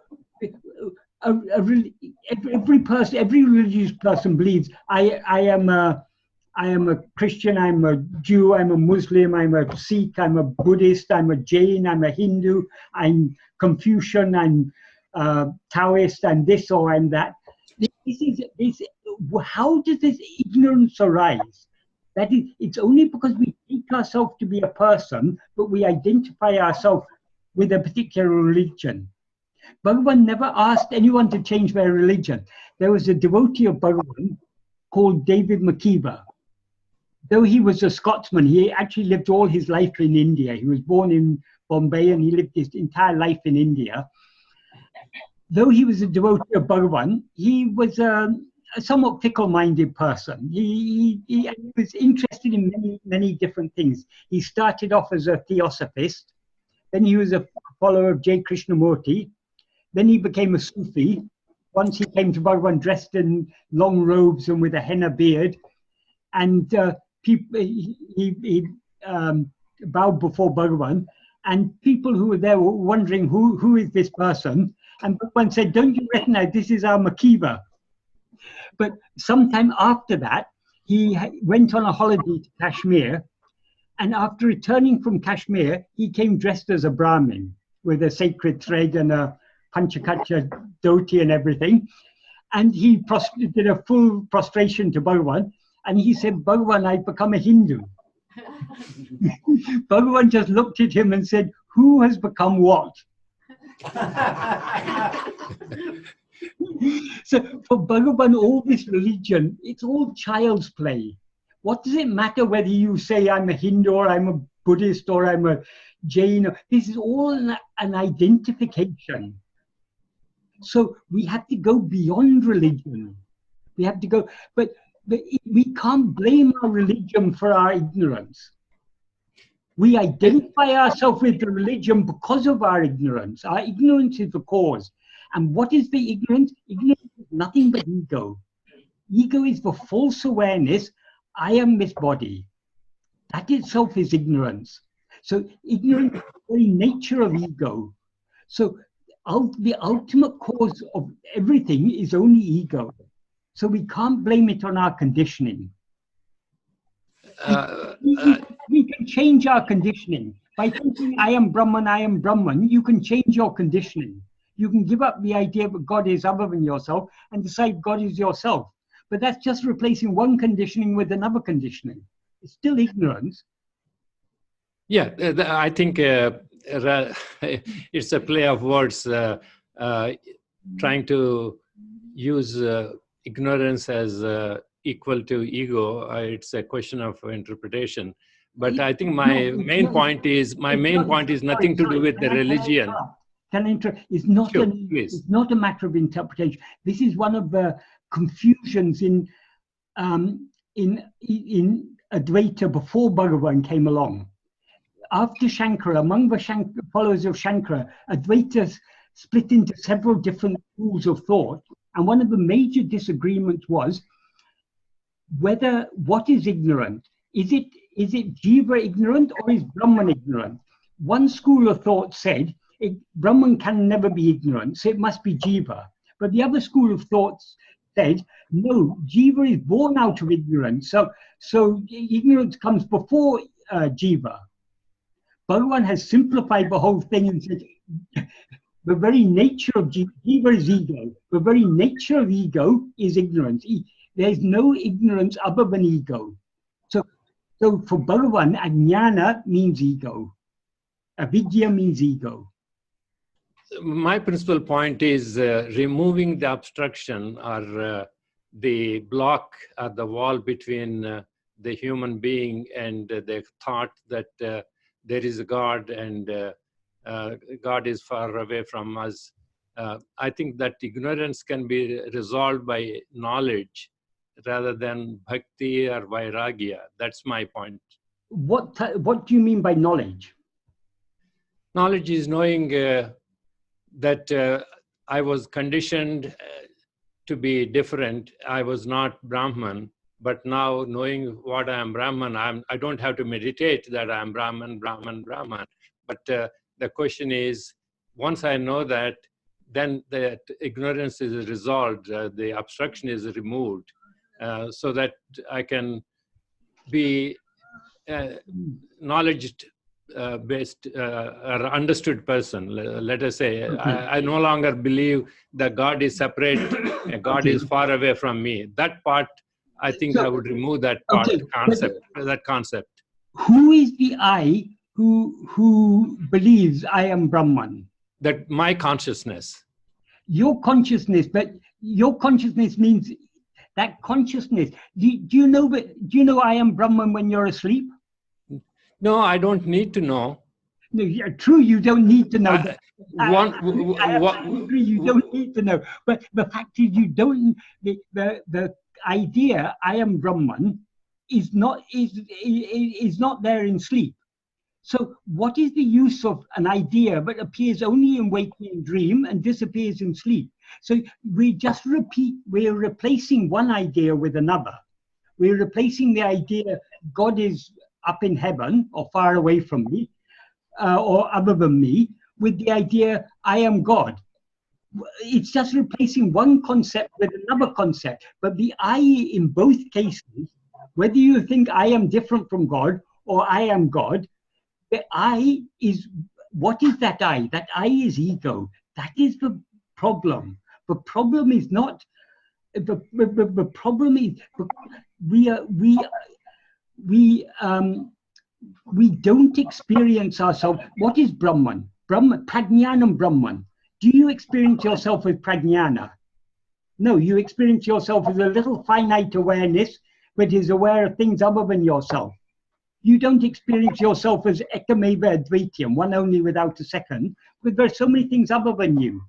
every person, every religious person believes, I am a Christian, I'm a Jew, I'm a Muslim, I'm a Sikh, I'm a Buddhist, I'm a Jain, I'm a Hindu, I'm Confucian, I'm Taoist, I'm this or I'm that. How does this ignorance arise? That is, it's only because we take ourselves to be a person, but we identify ourselves with a particular religion. Bhagavan never asked anyone to change their religion. There was a devotee of Bhagavan called David McKeever. Though he was a Scotsman, he actually lived all his life in India. He was born in Bombay and he lived his entire life in India. Though he was a devotee of Bhagavan, he was a somewhat fickle-minded person. He was interested in many different things. He started off as a theosophist, then he was a follower of J. Krishnamurti, then he became a Sufi. Once he came to Bhagavan dressed in long robes and with a henna beard, and he bowed before Bhagavan, and people who were there were wondering who is this person, and Bhagavan said, "Don't you recognize this is our Makiva?" But sometime after that, he went on a holiday to Kashmir, and after returning from Kashmir, he came dressed as a Brahmin with a sacred thread and a Panchakacha dhoti and everything. And he did a full prostration to Bhagavan, and he said, "Bhagavan, I've become a Hindu." Bhagavan just looked at him and said, "Who has become what?" So for Bhagavan, all this religion, it's all child's play. What does it matter whether you say I'm a Hindu or I'm a Buddhist or I'm a Jain? This is all an identification. So we have to go beyond religion. We have to go, but we can't blame our religion for our ignorance. We identify ourselves with the religion because of our ignorance. Our ignorance is the cause. And what is the ignorance? Ignorance is nothing but ego. Ego is the false awareness, I am this body. That itself is ignorance. So ignorance is the very nature of ego. So the ultimate cause of everything is only ego. So we can't blame it on our conditioning. We can change our conditioning. By thinking I am Brahman, you can change your conditioning. You can give up the idea that God is other than yourself and decide God is yourself. But that's just replacing one conditioning with another conditioning. It's still ignorance. Yeah, I think it's a play of words, trying to use ignorance as equal to ego. It's a question of interpretation. But I think my main point is nothing to do with the religion. It's not a matter of interpretation. This is one of the confusions in Advaita before Bhagavan came along. After Shankara, among the followers of Shankara, Advaita split into several different schools of thought, and one of the major disagreements was what is ignorant? Is it Jiva ignorant or is Brahman ignorant? One school of thought said Brahman can never be ignorant, so it must be Jiva. But the other school of thought said, no, Jiva is born out of ignorance, so ignorance comes before Jiva. Bhagavan has simplified the whole thing and said, the very nature of Jiva is ego. The very nature of ego is ignorance. There is no ignorance other than ego. So for Bhagavan, ajnana means ego. Avidya means ego. My principal point is removing the obstruction or the block or the wall between the human being and the thought that there is a God and God is far away from us. I think that ignorance can be resolved by knowledge rather than bhakti or vairagya. That's my point. What do you mean by knowledge? Knowledge is knowing that I was conditioned to be different. I was not Brahman, but now knowing what I am Brahman, I don't have to meditate that I am Brahman. But the question is, once I know that, then the ignorance is resolved, the obstruction is removed, so that I can be knowledge-based or understood person. Let us say, I no longer believe that God is separate, God is far away from me. That part, I think I would remove that part, concept. Who is the I who believes I am Brahman? That my consciousness. Your consciousness, but your consciousness means that consciousness. Do you know I am Brahman when you're asleep? No, I don't need to know. No, yeah, true, you don't need to know. I agree, you don't need to know. But the fact is, you don't. The idea I am Brahman is not there in sleep. So what is the use of an idea that appears only in waking and dream and disappears in sleep? So we just we're replacing one idea with another. We're replacing the idea God is up in heaven or far away from me or other than me with the idea I am God. It's just replacing one concept with another concept. But the I in both cases, whether you think I am different from God or I am God, the I is, what is that I? That I is ego. That is the problem. The problem is not, the problem is we don't experience ourselves. What is Brahman? Prajnanam Brahman. Do you experience yourself as prajnana? No, you experience yourself as a little finite awareness that is aware of things other than yourself. You don't experience yourself as ekameva advaityam, one only without a second, because there are so many things other than you.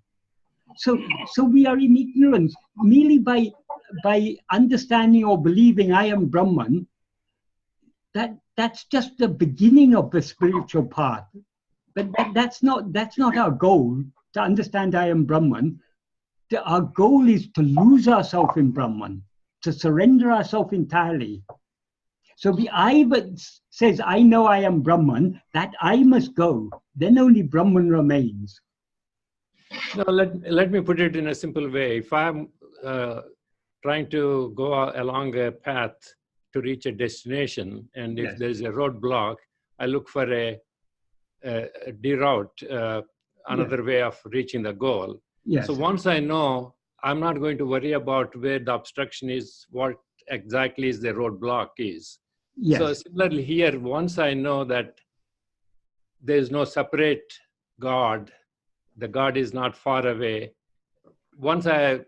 So we are in ignorance merely by understanding or believing I am Brahman. That's just the beginning of the spiritual path. But that's not our goal, to understand I am Brahman. Our goal is to lose ourselves in Brahman, to surrender ourselves entirely. So the I that says, I know I am Brahman, that I must go. Then only Brahman remains. No, let me put it in a simple way. If I'm trying to go along a path to reach a destination, and if there's a roadblock, I look for a reroute, another way of reaching the goal. Yes. So once I know, I'm not going to worry about where the obstruction is, what exactly is the roadblock is. Yes. So similarly here, once I know that there is no separate God, the God is not far away, once I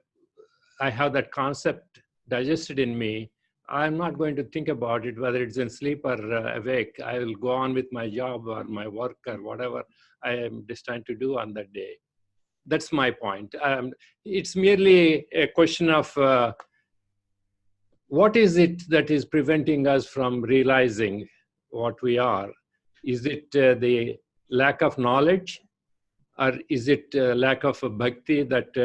have that concept digested in me, I'm not going to think about it, whether it's in sleep or awake. I will go on with my job or my work or whatever I am destined to do on that day. That's my point. It's merely a question of what is it that is preventing us from realizing what we are? Is it the lack of knowledge? Or is it lack of bhakti that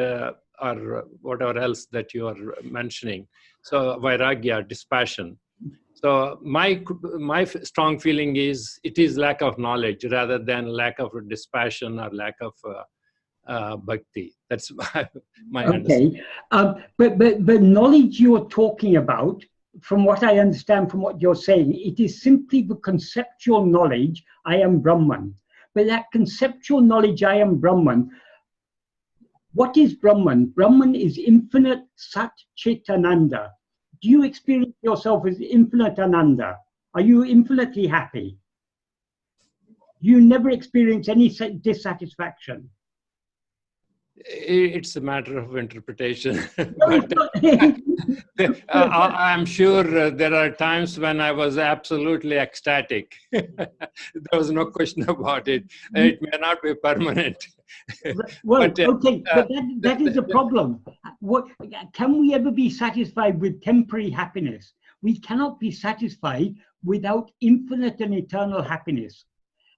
or whatever else that you are mentioning? So vairagya, dispassion. So my strong feeling is it is lack of knowledge rather than lack of dispassion or lack of bhakti. That's my understanding. But the knowledge you're talking about, from what I understand from what you're saying, it is simply the conceptual knowledge, I am Brahman. But that conceptual knowledge, I am Brahman, what is Brahman? Brahman is infinite Sat Chit Ananda. Do you experience yourself as infinite Ananda? Are you infinitely happy? You never experience any dissatisfaction. It's a matter of interpretation. But, I'm sure there are times when I was absolutely ecstatic. There was no question about it. It may not be permanent. Well, but, okay, but that is the problem. Can we ever be satisfied with temporary happiness? We cannot be satisfied without infinite and eternal happiness.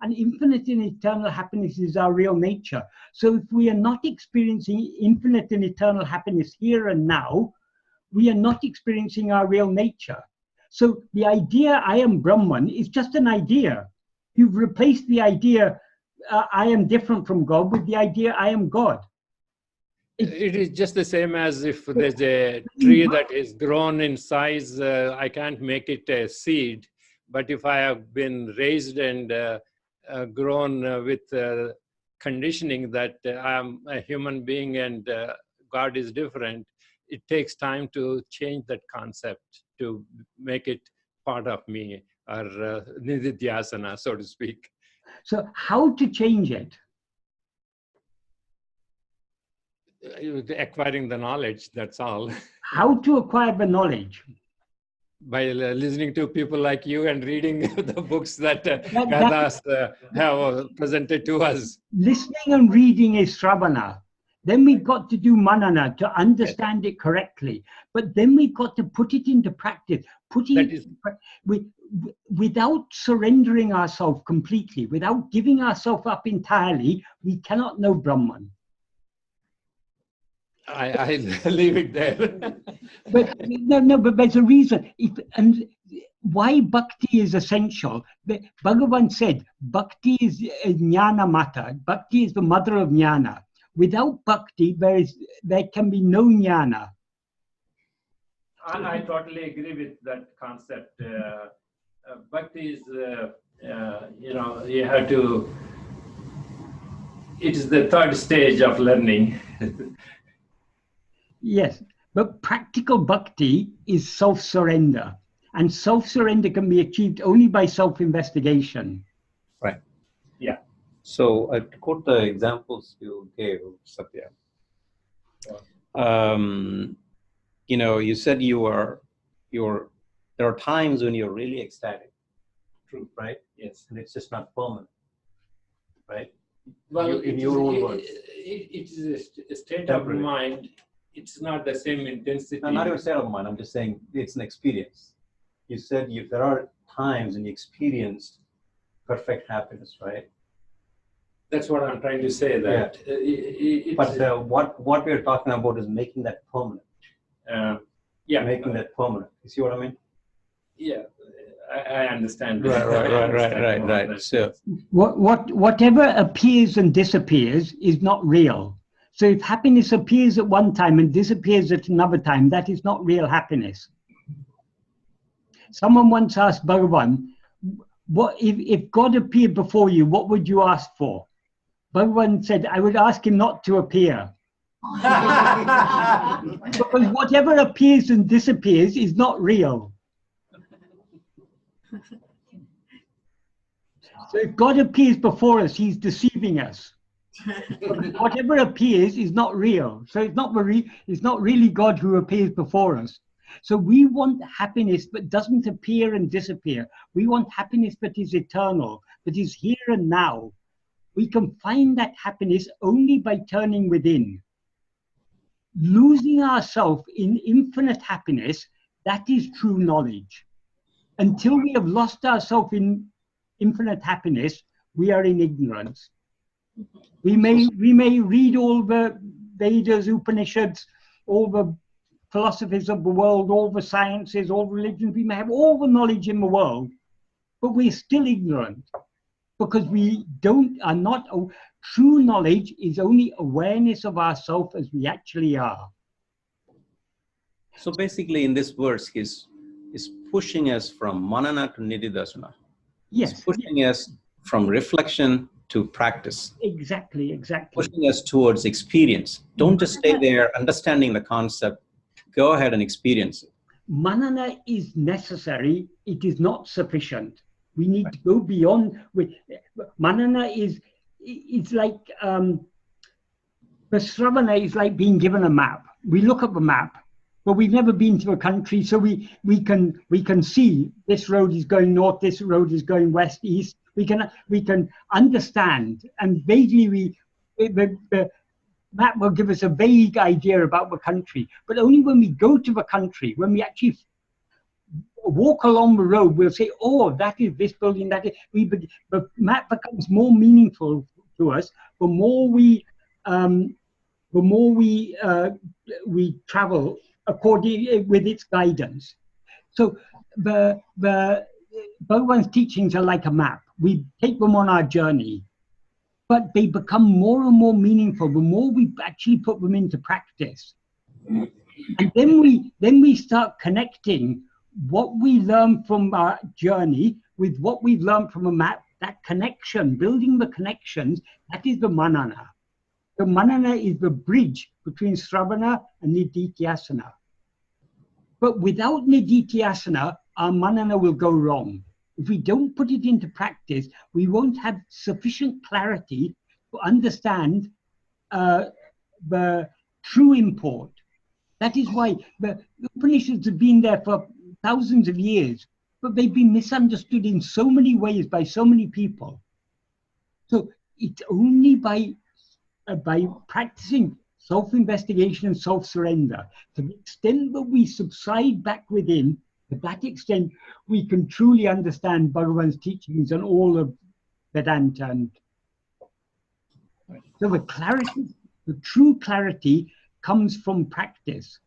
And infinite and eternal happiness is our real nature. So if we are not experiencing infinite and eternal happiness here and now, we are not experiencing our real nature. So the idea I am Brahman is just an idea. You've replaced the idea I am different from God with the idea I am God. It is just the same as if there's a tree that is grown in size, I can't make it a seed. But if I have been raised and grown with conditioning that I'm a human being and God is different, it takes time to change that concept, to make it part of me, or nididhyasana, so to speak. So how to change it? Acquiring the knowledge, that's all. How to acquire the knowledge? by listening to people like you and reading the books that Gadas have presented to us. Listening and reading is Sravana. Then we've got to do manana to understand it correctly. But then we've got to put it into practice. Without surrendering ourselves completely, without giving ourselves up entirely, we cannot know Brahman. I leave it there. But but there's a reason. And why bhakti is essential. Bhagavan said, bhakti is jnana mata. Bhakti is the mother of jnana. Without bhakti, there can be no jnana. I totally agree with that concept. Bhakti is, you have to, it is the third stage of learning. Yes, but practical bhakti is self-surrender. And self-surrender can be achieved only by self-investigation. Right. Yeah. So to quote the examples you gave, Satya, you said there are times when you're really ecstatic. True, right? Yes. And it's just not permanent, right? Well, in your own words. It is a state of mind. It's not the same intensity. No, not even state of mind. I'm just saying it's an experience. You said there are times when you experienced perfect happiness, right? That's what I'm trying to say. That. Yeah. But what we're talking about is making that permanent. Making that permanent. You see what I mean? Yeah, I understand. Right. So whatever appears and disappears is not real. So if happiness appears at one time and disappears at another time, that is not real happiness. Someone once asked Bhagavan, if God appeared before you, what would you ask for? Bhagavan said, I would ask him not to appear. Because whatever appears and disappears is not real. So if God appears before us, he's deceiving us. Whatever appears is not real. So it's not really God who appears before us. So we want happiness that doesn't appear and disappear. We want happiness that is eternal, that is here and now. We can find that happiness only by turning within. Losing ourselves in infinite happiness, that is true knowledge. Until we have lost ourselves in infinite happiness, we are in ignorance. We may read all the Vedas, Upanishads, all the philosophies of the world, all the sciences, all religions. We may have all the knowledge in the world, but we're still ignorant because are not. True knowledge is only awareness of ourselves as we actually are. So basically, in this verse, he's pushing us from manana to nididasana. Yes. He's pushing us from reflection to practice. Exactly. Pushing us towards experience. Don't just stay there understanding the concept. Go ahead and experience it. Manana is necessary. It is not sufficient. We need to go beyond. Manana is like the Sravana is like being given a map. We look at the map, but we've never been to a country, so we can see this road is going north, this road is going west, east. We can understand, and vaguely the map will give us a vague idea about the country. But only when we go to the country, when we actually walk along the road, we'll say, "Oh, that is this building." That is. The map becomes more meaningful to us the more we travel according with its guidance. So the Bhagavan's teachings are like a map. We take them on our journey, but they become more and more meaningful the more we actually put them into practice. And then we start connecting what we learn from our journey with what we've learned from a map. That connection, building the connections, that is the manana. The manana is the bridge between Sravana and Nididhyasana. But without Nididhyasana, our manana will go wrong. If we don't put it into practice, we won't have sufficient clarity to understand the true import. That is why the Upanishads have been there for thousands of years, but they've been misunderstood in so many ways by so many people. So it's only by practicing self-investigation and self-surrender, to the extent that we subside back within, to that extent we can truly understand Bhagavan's teachings and all of Vedanta. And so the clarity, the true clarity, comes from practice.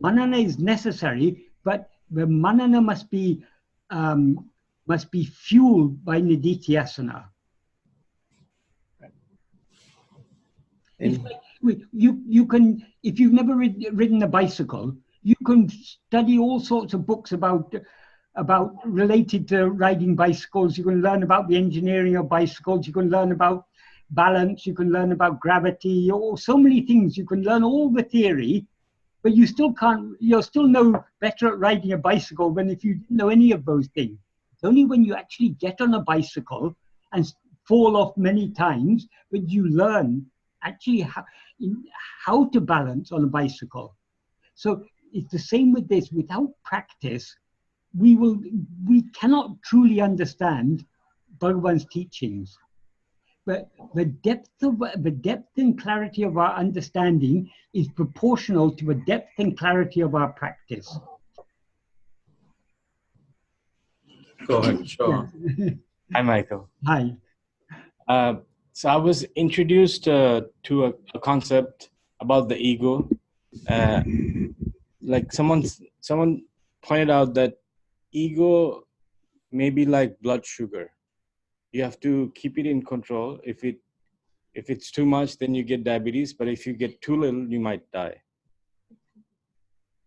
Manana is necessary, but the manana must be fueled by nididhyasana. You can, if you've never ridden a bicycle, you can study all sorts of books about related to riding bicycles. You can learn about the engineering of bicycles. You can learn about balance. You can learn about gravity, or so many things. You can learn all the theory, but you still can't. You're still no better at riding a bicycle than if you didn't know any of those things. It's only when you actually get on a bicycle and fall off many times that you learn actually how to balance on a bicycle. So it's the same with this. Without practice, we cannot truly understand Bhagavan's teachings. But the depth and clarity of our understanding is proportional to the depth and clarity of our practice. Go ahead. Sure. Yeah. Hi, Michael. Hi. So I was introduced to a concept about the ego. Like someone pointed out that ego may be like blood sugar. You have to keep it in control. If it's too much, then you get diabetes. But if you get too little, you might die.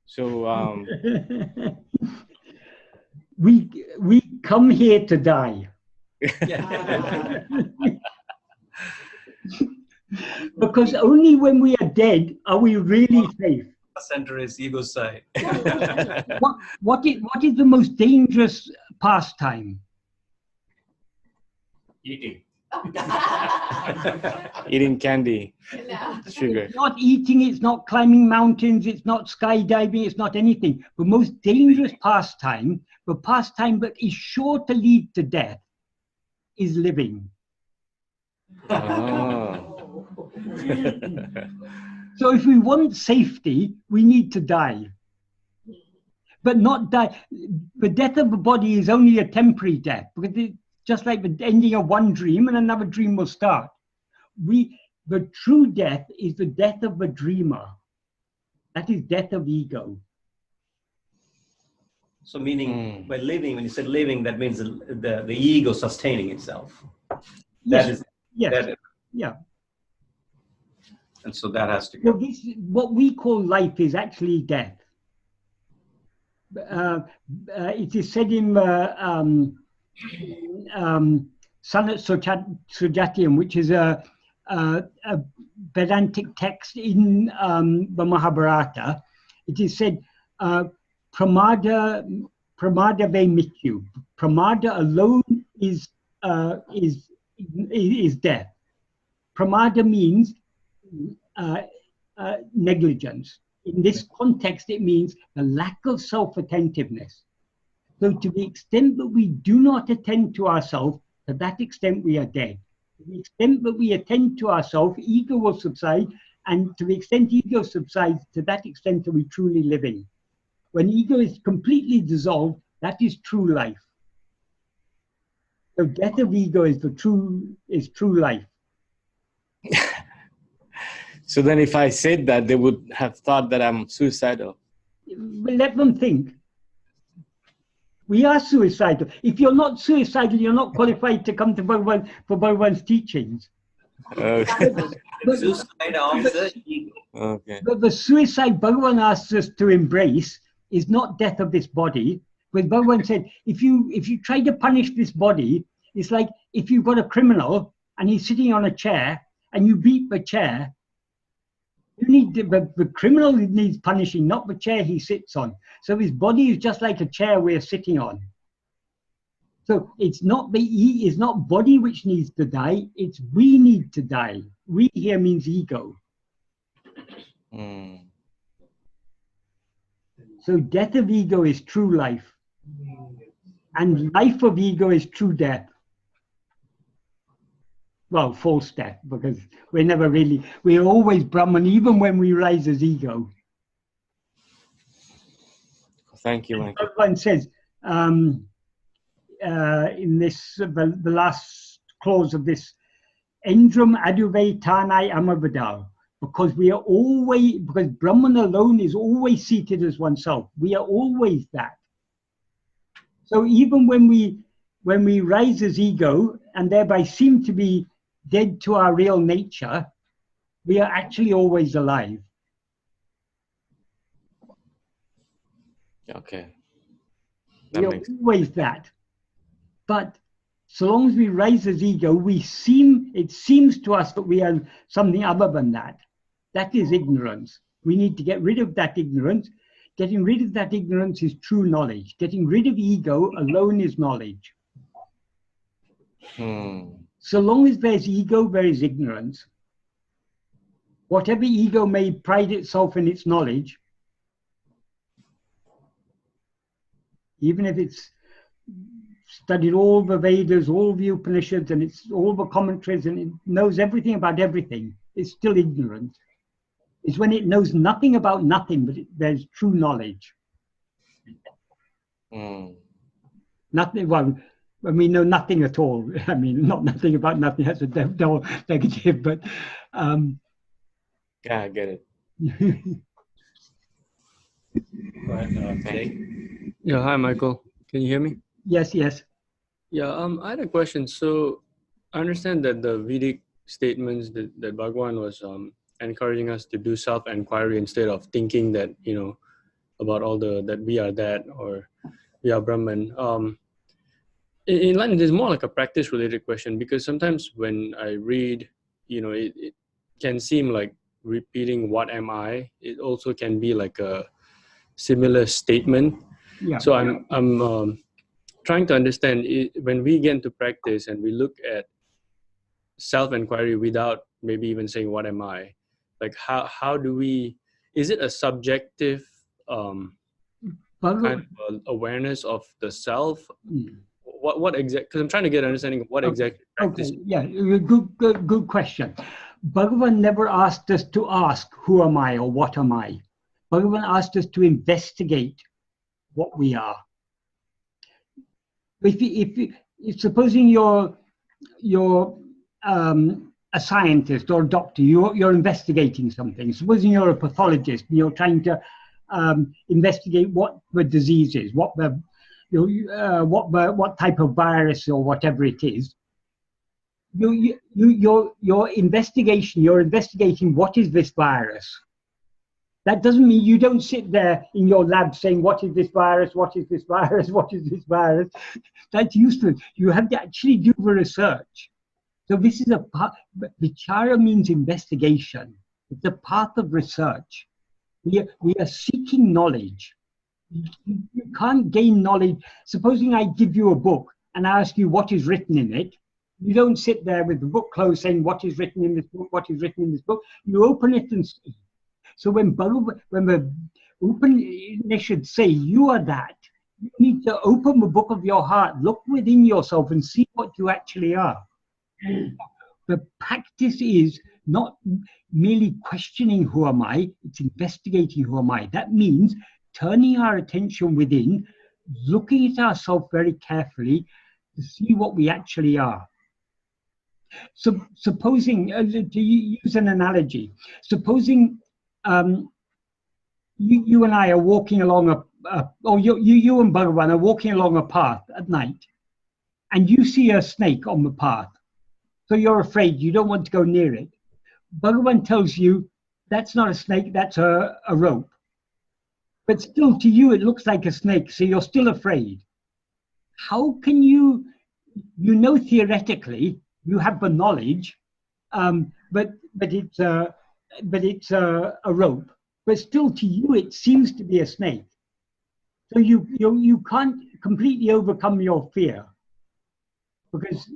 So we come here to die. Because only when we are dead are we really safe. Center is ego side. What is the most dangerous pastime? eating. Eating candy, sugar. It's not eating, it's not climbing mountains, it's not skydiving, it's not anything. The most dangerous pastime, the pastime that is sure to lead to death, is living. Oh. So if we want safety, we need to die. But not die. The death of the body is only a temporary death, because it's just like the ending of one dream and another dream will start. The true death is the death of the dreamer. That is death of ego. So meaning by living, when you said living, that means the ego sustaining itself. Yes. That is, yes. that is, yeah. And so that has to go. Well, what we call life is actually death. It is said in Sanat Sujatiam, which is a Vedantic text in the Mahabharata. It is said, Pramada ve mityu. Pramada alone is death. Pramada means negligence. In this context, it means the lack of self-attentiveness. So to the extent that we do not attend to ourselves, to that extent we are dead. To the extent that we attend to ourselves, ego will subside, and to the extent ego subsides, to that extent are we truly living. When ego is completely dissolved, that is true life. So death of ego is true life. So then if I said that, they would have thought that I'm suicidal. Let them think. We are suicidal. If you're not suicidal, you're not qualified to come to Bhagavan for Bhagavan's teachings. Okay. Suicide of the ego. Okay. But the suicide Bhagavan asks us to embrace is not death of this body. But Bhagavan said, if you try to punish this body, it's like if you've got a criminal and he's sitting on a chair and you beat the chair, the criminal needs punishing, not the chair he sits on. So his body is just like a chair we're sitting on. So it's not body which needs to die, it's we need to die. We here means ego. So death of ego is true life. And life of ego is true death. Well, false death, because we're always Brahman, even when we rise as ego. Thank you, Michael. Bhagavan says, in this, the last clause of this, eṇḍṟum aduvē tāṉ-āy amarvadāl, because because Brahman alone is always seated as oneself. We are always that. So even when we rise as ego and thereby seem to be dead to our real nature, we are actually always alive. Okay. We are always that. But so long as we rise as ego, it seems to us that we are something other than that. That is ignorance. We need to get rid of that ignorance. Getting rid of that ignorance is true knowledge. Getting rid of ego alone is knowledge. So long as there's ego, there is ignorance. Whatever ego may pride itself in its knowledge, even if it's studied all the Vedas, all the Upanishads, and it's all the commentaries, and it knows everything about everything, it's still ignorant. It's when it knows nothing about nothing, but there's true knowledge. Nothing. Well, when we know nothing at all, I mean, not nothing about nothing. That's a double negative, but yeah, I get it. Yeah, hi Michael. Can you hear me? Yes, yes. Yeah, I had a question. So I understand that the Vedic statements that Bhagavan was encouraging us to do self-enquiry instead of thinking that, about all that we are that or we are Brahman. In line, there's more like a practice-related question, because sometimes when I read, it can seem like repeating "What am I?" It also can be like a similar statement. Yeah. So I'm trying to understand when we get into practice and we look at self-enquiry without maybe even saying "What am I?" Like how do we? Is it a subjective kind of awareness of the self? What exactly? Because I'm trying to get an understanding of what exactly practice. Okay, yeah, good question. Bhagavan never asked us to ask who am I or what am I. Bhagavan asked us to investigate what we are. If supposing you're a scientist or a doctor, you're investigating something. Supposing you're a pathologist and you're trying to investigate what the disease is, what type of virus or whatever it is. You're investigating what is this virus. That doesn't mean you don't sit there in your lab saying, what is this virus, what is this virus, what is this virus? That's useless. You have to actually do the research. So this is a part, vichara means investigation. It's a path of research. We are seeking knowledge. You can't gain knowledge. Supposing I give you a book and I ask you what is written in it, you don't sit there with the book closed saying what is written in this book, what is written in this book. You open it and see. So when the Upanishads say you are that, you need to open the book of your heart, look within yourself and see what you actually are. The practice is not merely questioning who am I, it's investigating who am I. That means turning our attention within, looking at ourselves very carefully to see what we actually are. So supposing, to use an analogy, supposing you and I are walking along you and Bhagavan are walking along a path at night, and you see a snake on the path. So you're afraid, you don't want to go near it. Bhagavan tells you, that's not a snake, that's a rope. But still to you, it looks like a snake, so you're still afraid. How can you theoretically, you have the knowledge, but it's a rope. But still to you, it seems to be a snake. So you can't completely overcome your fear. Because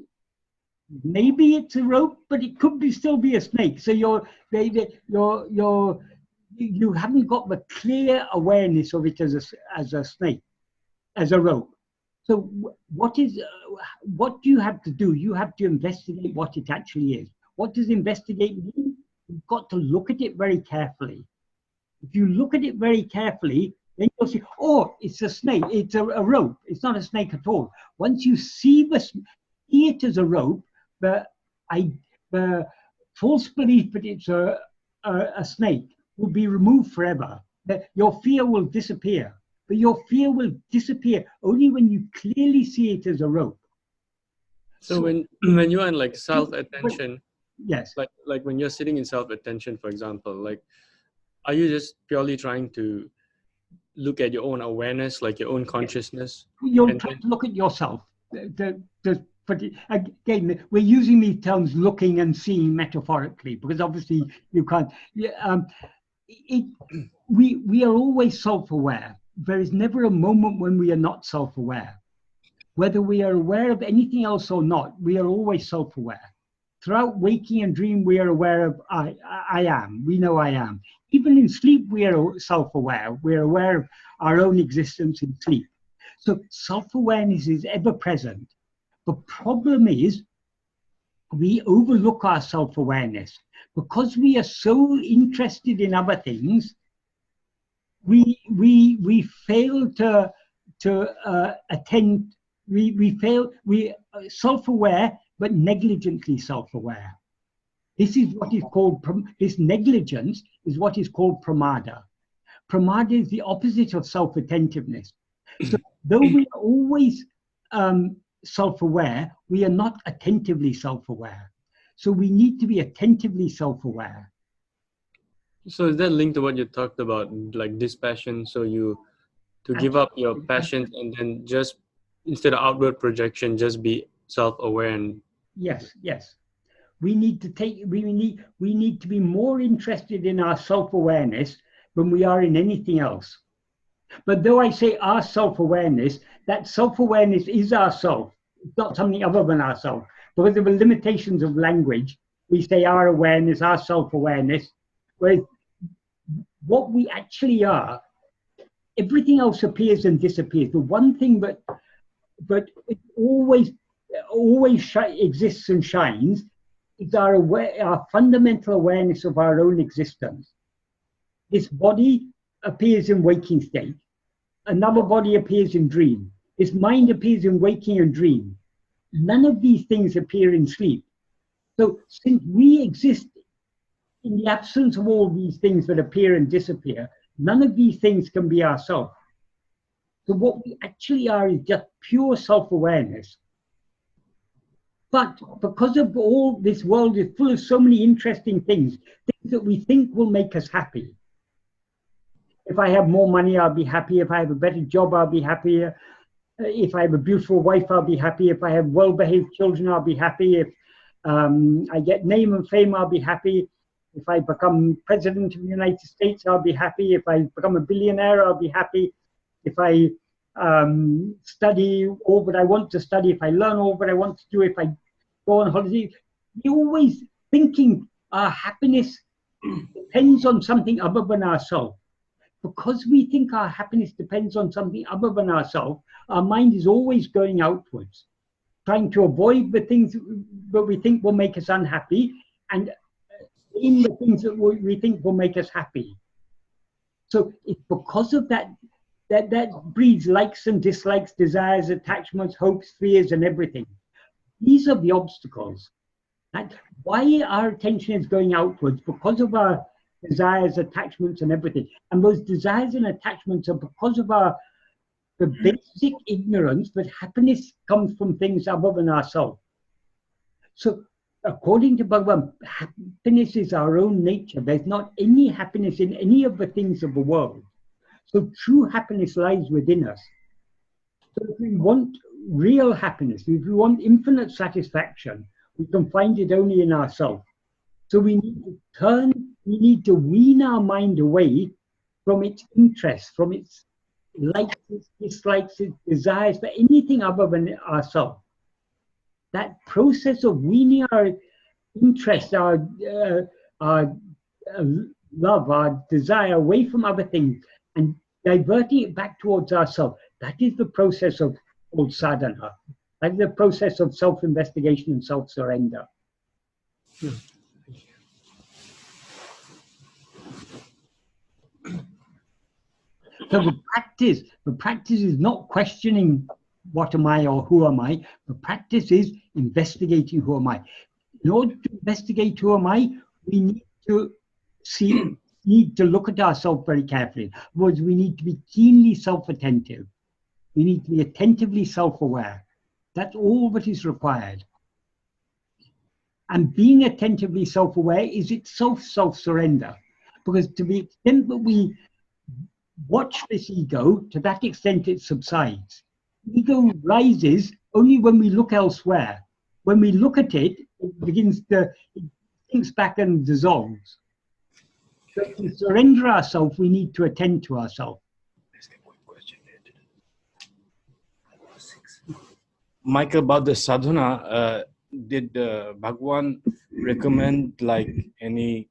maybe it's a rope, but it could still be a snake. So you haven't got the clear awareness of it as a snake, as a rope. So what do you have to do? You have to investigate what it actually is. What does investigate mean? You've got to look at it very carefully. If you look at it very carefully, then you'll see, oh, it's a snake, it's a rope, it's not a snake at all. Once you see it as a rope, the false belief that it's a snake will be removed forever. Your fear will disappear. But your fear will disappear only when you clearly see it as a rope. So when you are in like self-attention, yes, like when you're sitting in self-attention, for example, like, are you just purely trying to look at your own awareness, like your own consciousness? You're trying to look at yourself. But again, we're using these terms looking and seeing metaphorically, because obviously you can't. We are always self-aware. There is never a moment when we are not self-aware. Whether we are aware of anything else or not, we are always self-aware. Throughout waking and dream, we are aware of I am. We know I am. Even in sleep, we are self-aware. We are aware of our own existence in sleep. So self-awareness is ever present. The problem is we overlook our self-awareness. Because we are so interested in other things, we fail to attend. We are self-aware, but negligently self-aware. This is what is called, this negligence is what is called pramada. Pramada is the opposite of self-attentiveness. So though we are always self-aware, we are not attentively self-aware. So we need to be attentively self-aware. So is that linked to what you talked about, like dispassion? So to give up your passions and then just, instead of outward projection, just be self-aware and... Yes. We need to be more interested in our self-awareness than we are in anything else. But though I say our self-awareness, that self-awareness is ourself. It's not something other than ourself. Because of the limitations of language, we say our awareness, our self-awareness, whereas what we actually are, everything else appears and disappears. The one thing but it always exists and shines is our fundamental awareness of our own existence. This body appears in waking state. Another body appears in dream. This mind appears in waking and dream. None of these things appear in sleep. So since we exist in the absence of all these things that appear and disappear, none of these things can be ourselves. So what we actually are is just pure self-awareness. But because of all this world is full of so many interesting things that we think will make us happy. If I have more money, I'll be happy. If I have a better job, I'll be happier. If I have a beautiful wife, I'll be happy. If I have well-behaved children, I'll be happy. If I get name and fame, I'll be happy. If I become president of the United States, I'll be happy. If I become a billionaire, I'll be happy. If I study all that I want to study, if I learn all that I want to do, if I go on holiday, you're always thinking our happiness depends on something other than ourselves. Because we think our happiness depends on something other than ourselves, our mind is always going outwards, trying to avoid the things that we think will make us unhappy and in the things that we think will make us happy. So it's because of that breeds likes and dislikes, desires, attachments, hopes, fears, and everything. These are the obstacles. That's why our attention is going outwards, because of our desires, attachments, and everything. And those desires and attachments are because of the basic ignorance that happiness comes from things other than ourselves. So according to Bhagavan, happiness is our own nature. There's not any happiness in any of the things of the world. So true happiness lies within us. So if we want real happiness, if we want infinite satisfaction, we can find it only in ourselves. So we need to wean our mind away from its interests, from its likes, its dislikes, its desires for anything other than ourselves. That process of weaning our interests, our love, our desire away from other things and diverting it back towards ourselves. That is the process of called sadhana. That is the process of self-investigation and self-surrender. So the practice is not questioning what am I or who am I. The practice is investigating who am I. In order to investigate who am I, we need to look at ourselves very carefully. In other words, we need to be keenly self-attentive. We need to be attentively self-aware. That's all that is required. And being attentively self-aware is itself self-surrender. Because to the extent that we watch this ego, to that extent it subsides. Ego rises only when we look elsewhere. When we look at it, it sinks back and dissolves. So to surrender ourselves, we need to attend to ourselves. Michael, about the sadhana, did Bhagwan recommend like any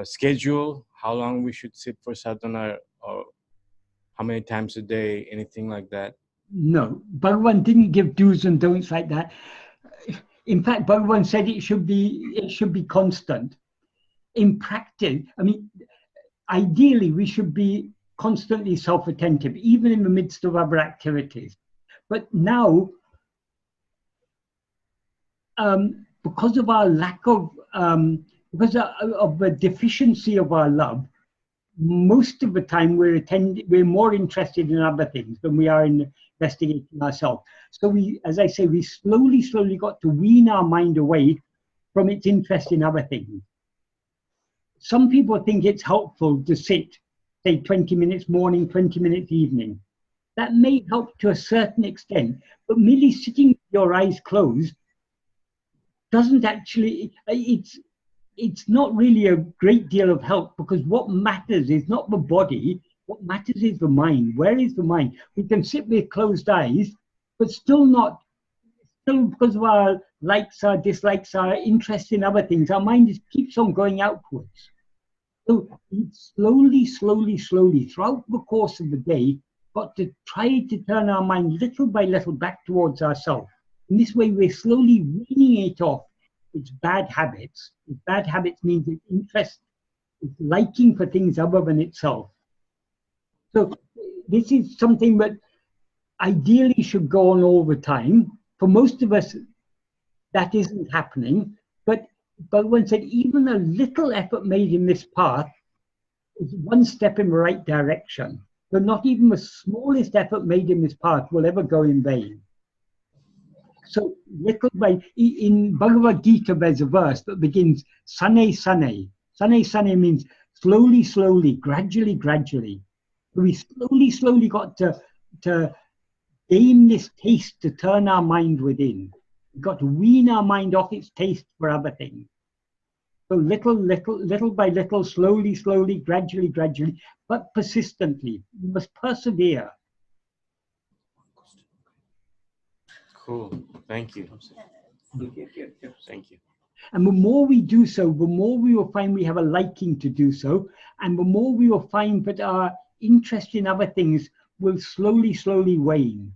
schedule, how long we should sit for sadhana, or how many times a day, anything like that? No, Bhagwan didn't give do's and don'ts like that. In fact, Bhagwan said it should be constant. In practice, I mean, ideally we should be constantly self-attentive, even in the midst of other activities. But now, because of our lack of, because of the deficiency of our love, most of the time we're more interested in other things than we are in investigating ourselves. So we, as I say, we slowly got to wean our mind away from its interest in other things. Some people think it's helpful to sit, say 20 minutes morning, 20 minutes evening. That may help to a certain extent, but merely sitting with your eyes closed doesn't actually, it's not really a great deal of help, because what matters is not the body, what matters is the mind. Where is the mind? We can sit with closed eyes, but still because of our likes, our dislikes, our interest in other things, our mind keeps on going outwards. So slowly, throughout the course of the day, got to try to turn our mind little by little back towards ourselves. In this way, we're slowly weaning it off its bad habits. Its bad habits means its interest, its liking for things other than itself. So this is something that ideally should go on all the time. For most of us, that isn't happening. But Bhagwan said even a little effort made in this path is one step in the right direction. But not even the smallest effort made in this path will ever go in vain. So little by, in Bhagavad Gita, there's a verse that begins, sane sane. Sane sane means slowly, gradually. We slowly got to gain this taste to turn our mind within. We've got to wean our mind off its taste for other things. So little by little, slowly, gradually, but persistently. We must persevere. Cool. Thank you. Thank you. And the more we do so, the more we will find we have a liking to do so, and the more we will find that our interest in other things will slowly wane.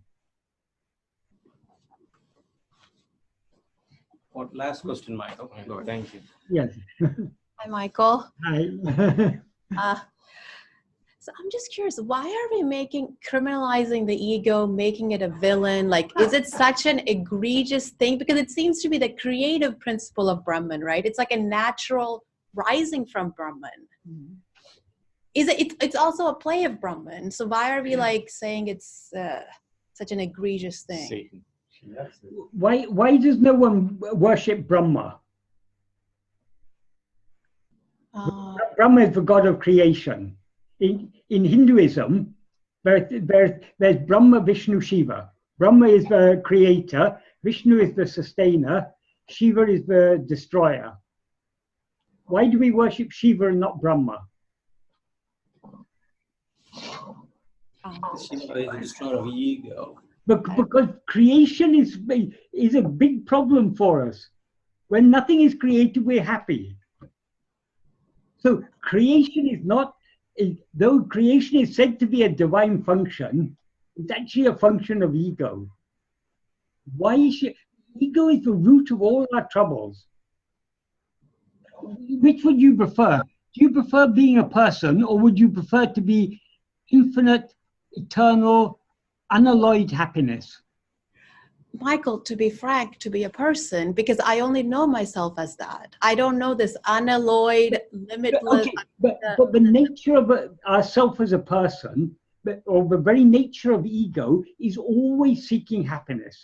What last question, Michael? Go ahead. Thank you. Yes. Hi, Michael. Hi. So I'm just curious, why are we criminalizing the ego, making it a villain? Like, is it such an egregious thing? Because it seems to be the creative principle of Brahman, right? It's like a natural rising from Brahman. Mm-hmm. It's also a play of Brahman. So why are we like saying it's such an egregious thing? Satan. Why does no one worship Brahma? Brahma is the god of creation. In Hinduism, there's Brahma, Vishnu, Shiva. Brahma is the creator, Vishnu is the sustainer, Shiva is the destroyer. Why do we worship Shiva and not Brahma? Shiva is the destroyer of ego. Because creation is a big problem for us. When nothing is created, we're happy. So creation is not, though creation is said to be a divine function, it's actually a function of ego. Why is ego is the root of all our troubles. Which would you prefer? Do you prefer being a person, or would you prefer to be infinite, eternal, unalloyed happiness? Michael, to be frank, to be a person, because I only know myself as that. I don't know this unalloyed, limitless. Okay, but the nature of ourself as a person, or the very nature of ego, is always seeking happiness.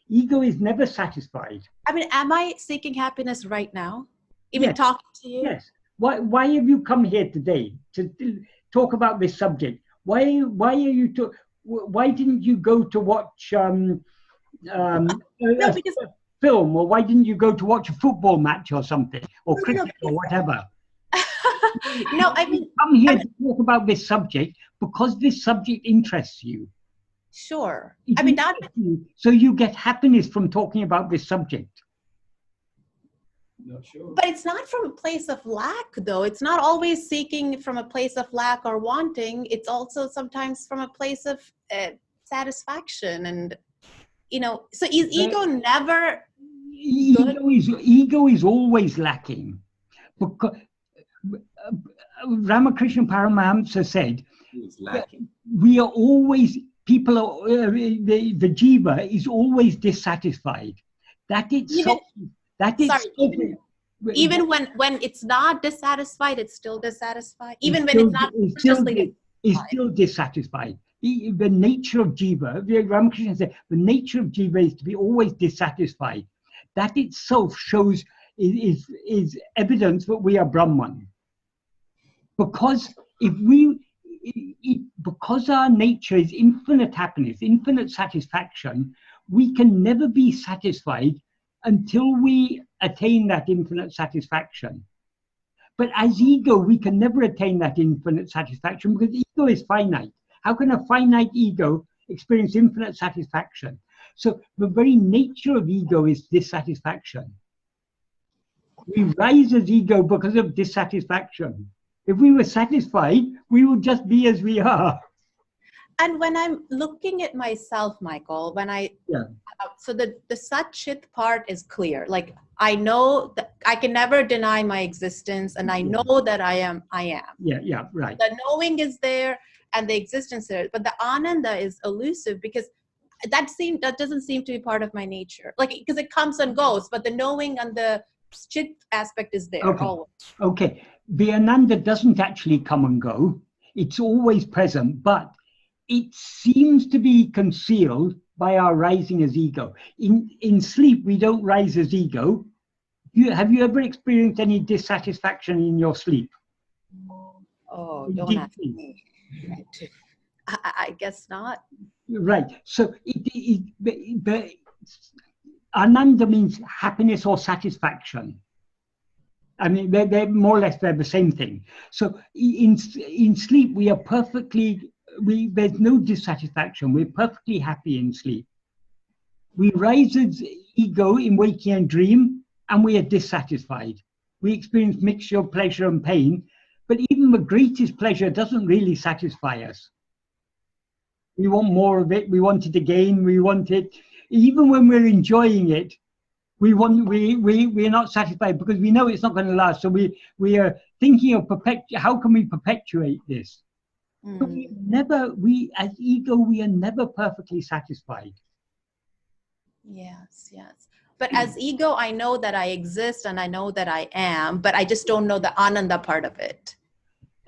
Ego is never satisfied. I mean, am I seeking happiness right now? Even Yes. talking to you? Yes. Why have you come here today to talk about this subject? Why are you why didn't you go to watch No, because a film, or why didn't you go to watch a football match or something, or cricket or whatever? no, I mean, Come here to talk about this subject because this subject interests you. sure. It I mean, that. interests you, so you get happiness from talking about this subject. No, sure. But it's not from a place of lack, though. It's not always seeking from a place of lack or wanting. It's also sometimes from a place of satisfaction. And, so is ego never good? Ego is always lacking. Because Ramakrishna Paramahamsa said, we are always, people are, the jiva is always dissatisfied. That itself, even when it's not dissatisfied, it's still dissatisfied. Even when it's not consciously still dissatisfied. The nature of jiva, Ramakrishna said, the nature of jiva is to be always dissatisfied. That itself shows, is evidence that we are Brahman. Because because our nature is infinite happiness, infinite satisfaction, we can never be satisfied until we attain that infinite satisfaction. But as ego, we can never attain that infinite satisfaction because ego is finite. How can a finite ego experience infinite satisfaction? So the very nature of ego is dissatisfaction. We rise as ego because of dissatisfaction. If we were satisfied, we would just be as we are. And when I'm looking at myself, Michael, so the Sat-Chit part is clear. Like, I know that I can never deny my existence, and I know that I am. Yeah, right. The knowing is there and the existence there, but the Ananda is elusive because that doesn't seem to be part of my nature. Like, because it comes and goes, but the knowing and the Chit aspect is there always. Okay. The Ananda doesn't actually come and go. It's always present, but it seems to be concealed by our rising as ego. In sleep, we don't rise as ego. Have you ever experienced any dissatisfaction in your sleep? Oh, don't ask me. I guess not. Right. So Ananda means happiness or satisfaction. I mean, they're more or less the same thing. So in sleep, we are there's no dissatisfaction. We're perfectly happy in sleep. We rise as ego in waking and dream, and we are dissatisfied. We experience mixture of pleasure and pain, but even the greatest pleasure doesn't really satisfy us. We want more of it. We want it again. We want it. Even when we're enjoying it, we're not satisfied because we know it's not going to last. So we are thinking of how can we perpetuate this? But as ego, we are never perfectly satisfied. Yes. But as ego, I know that I exist and I know that I am, but I just don't know the Ananda part of it.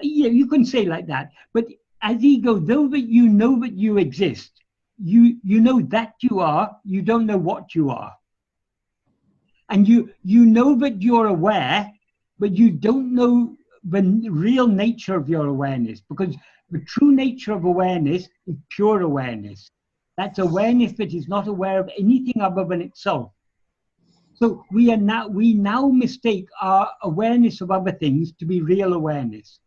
Yeah, you can say like that. But as ego, though that you know that you exist, you know that you are, you don't know what you are. And you know that you're aware, but you don't know the real nature of your awareness, because the true nature of awareness is pure awareness. That's awareness that is not aware of anything other than itself. So we now mistake our awareness of other things to be real awareness.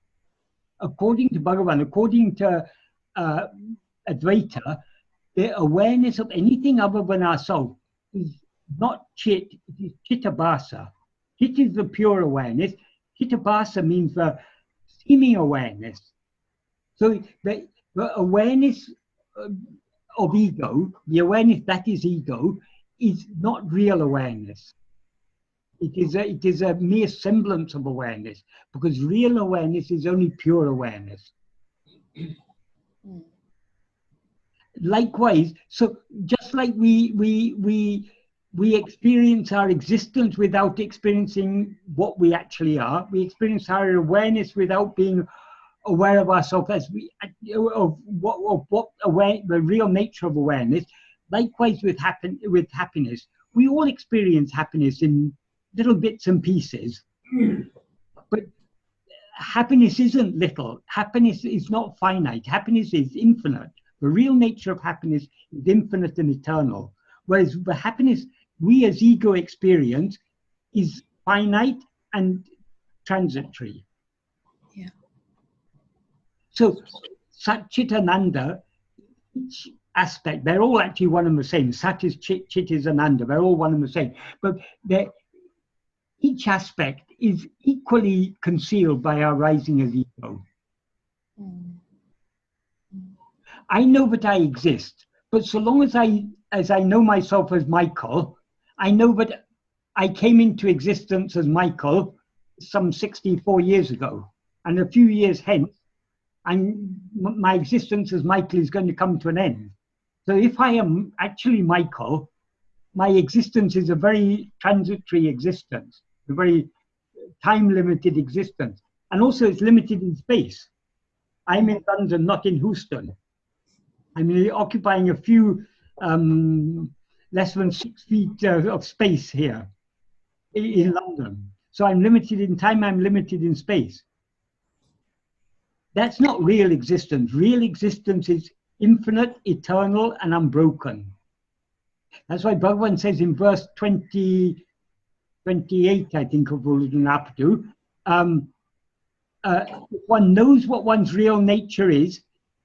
According to Bhagavan, according to Advaita, the awareness of anything other than ourselves is not chit, it is chitabhasa. Chit is the pure awareness. Chitabhasa means the seeming awareness. So the awareness of ego, the awareness that is ego, is not real awareness. It is a mere semblance of awareness, because real awareness is only pure awareness. Likewise, so just like we experience our existence without experiencing what we actually are, we experience our awareness without being aware of ourselves as the real nature of awareness. Likewise with happiness, we all experience happiness in little bits and pieces, but happiness isn't little. Happiness is not finite. Happiness is infinite. The real nature of happiness is infinite and eternal, whereas the happiness we as ego experience is finite and transitory. Yeah. So Satchitananda, each aspect, they're all actually one and the same. Sat is Chit, Chit is Ananda, they're all one and the same. But each aspect is equally concealed by our rising of ego. I know that I exist, but so long as I know myself as Michael, I know that I came into existence as Michael some 64 years ago. And a few years hence, my existence as Michael is going to come to an end. So if I am actually Michael, my existence is a very transitory existence, a very time-limited existence. And also it's limited in space. I'm in London, not in Houston. I'm occupying a few less than 6 feet of space here in London. So I'm limited in time, I'm limited in space. That's not real existence. Real existence is infinite, eternal, and unbroken. That's why Bhagavan says in verse 28, I think, of Uḷḷadu Nāṛpadu, if one knows what one's real nature is,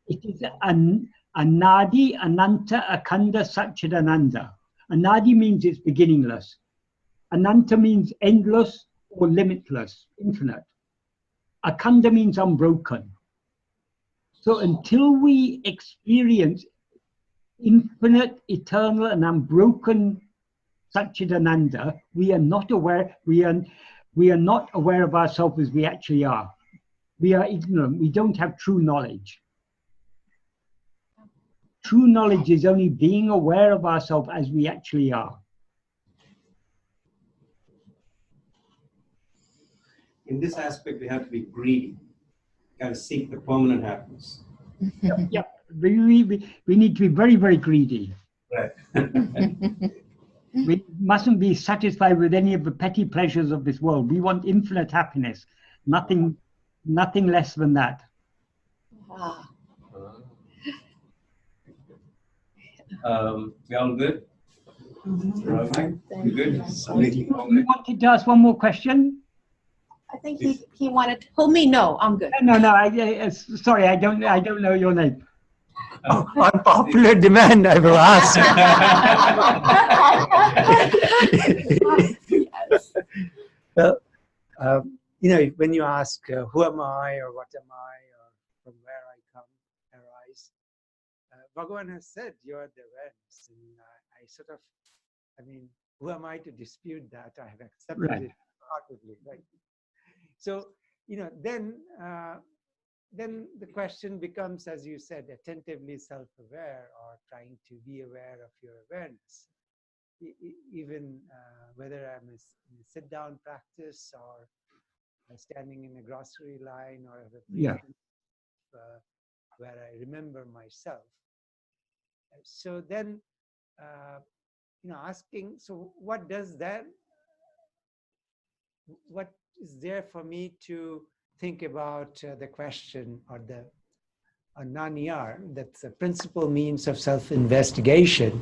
it is Anadi, Ananta, Akhanda, Satchidananda. Anadi means it's beginningless. Ananta means endless or limitless, infinite. Akhanda means unbroken. So until we experience infinite, eternal, and unbroken Satchidananda, we are not aware. We are not aware of ourselves as we actually are. We are ignorant. We don't have true knowledge. True knowledge is only being aware of ourselves as we actually are. In this aspect, we have to be greedy. Got to seek the permanent happiness. Yep. We need to be very, very greedy. Right. We mustn't be satisfied with any of the petty pleasures of this world. We want infinite happiness, nothing less than that. Wow. We all good? You good? You wanted to ask one more question? I think he wanted. Told me no. I'm good. No. Sorry, I don't know your name. On popular demand, I will ask. Well, when you ask who am I or what am I or from where I come, arise, Bhagavan has said you are the awareness, and who am I to dispute that? I have accepted it heartedly, right? So, then the question becomes, as you said, attentively self-aware or trying to be aware of your awareness. Even whether I'm in a sit-down practice or standing in a grocery line or where I remember myself. So then, asking, so what does that, what is there for me to think about the question or the ṇāyamarva, that's a principal means of self-investigation.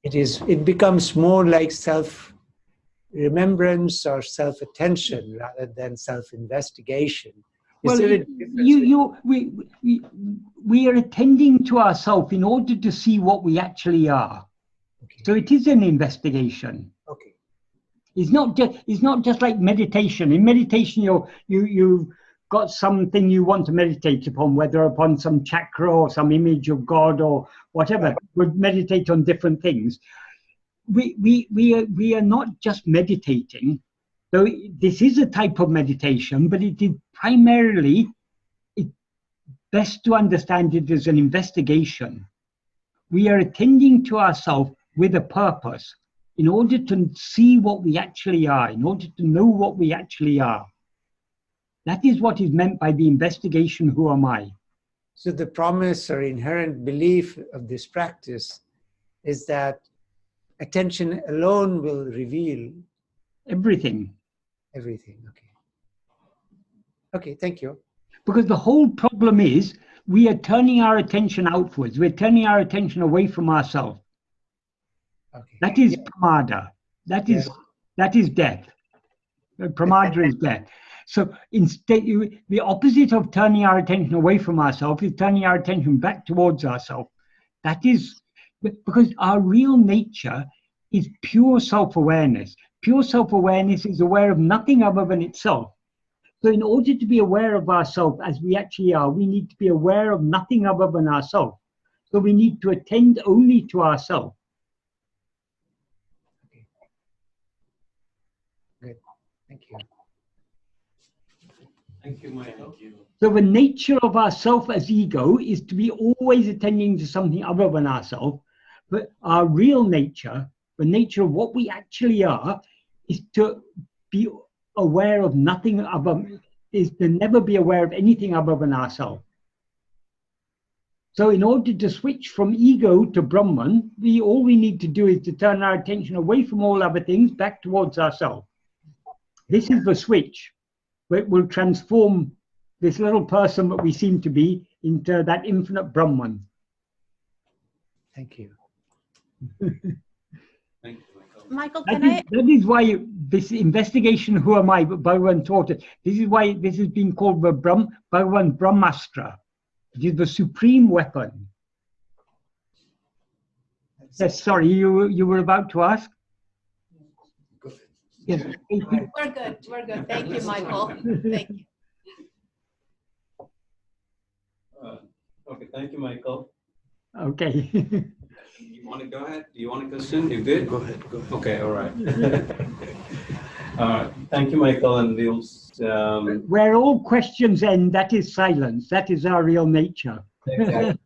It becomes more like self-remembrance or self-attention rather than self-investigation. Well, we are attending to ourselves in order to see what we actually are. Okay. So it is an investigation. Okay. It's not just like meditation. In meditation, you've got something you want to meditate upon, whether upon some chakra or some image of God or whatever. We meditate on different things. We are not just meditating, though this is a type of meditation, but it is primarily, it's best to understand it as an investigation. We are attending to ourselves with a purpose in order to see what we actually are, in order to know what we actually are. That is what is meant by the investigation, who am I? So the promise or inherent belief of this practice is that attention alone will reveal Everything. everything. Okay. Okay, thank you. Because the whole problem is we are turning our attention outwards. We're turning our attention away from ourselves. Okay. That is pramada. That is death. Pramada is death. So instead, the opposite of turning our attention away from ourselves is turning our attention back towards ourselves. That is because our real nature is pure self-awareness. Pure self-awareness is aware of nothing other than itself. So in order to be aware of ourselves as we actually are, we need to be aware of nothing other than ourselves. So we need to attend only to ourselves. Okay. Good. Thank you. Thank you, Michael. So the nature of ourself as ego is to be always attending to something other than ourselves. But our real nature, the nature of what we actually are, is to be aware of nothing other, is to never be aware of anything other than ourselves. So in order to switch from ego to Brahman, all we need to do is to turn our attention away from all other things back towards ourselves. This is the switch. It will transform this little person that we seem to be into that infinite Brahman. Thank you. Thank you, Michael, That is why this investigation, who am I, Bhagavan taught it. This is why this has been called the Bhagavan Brahmastra. It is the supreme weapon. Yes, sorry, you were about to ask? Yes. We're good. We're good. Thank you, Michael. Thank you. Okay, thank you, Michael. Okay. You want to go ahead? Do you want a question? You good? Go ahead. Go ahead. Okay, all right. Thank you, Michael, and we'll. Where all questions end, that is silence. That is our real nature. Exactly.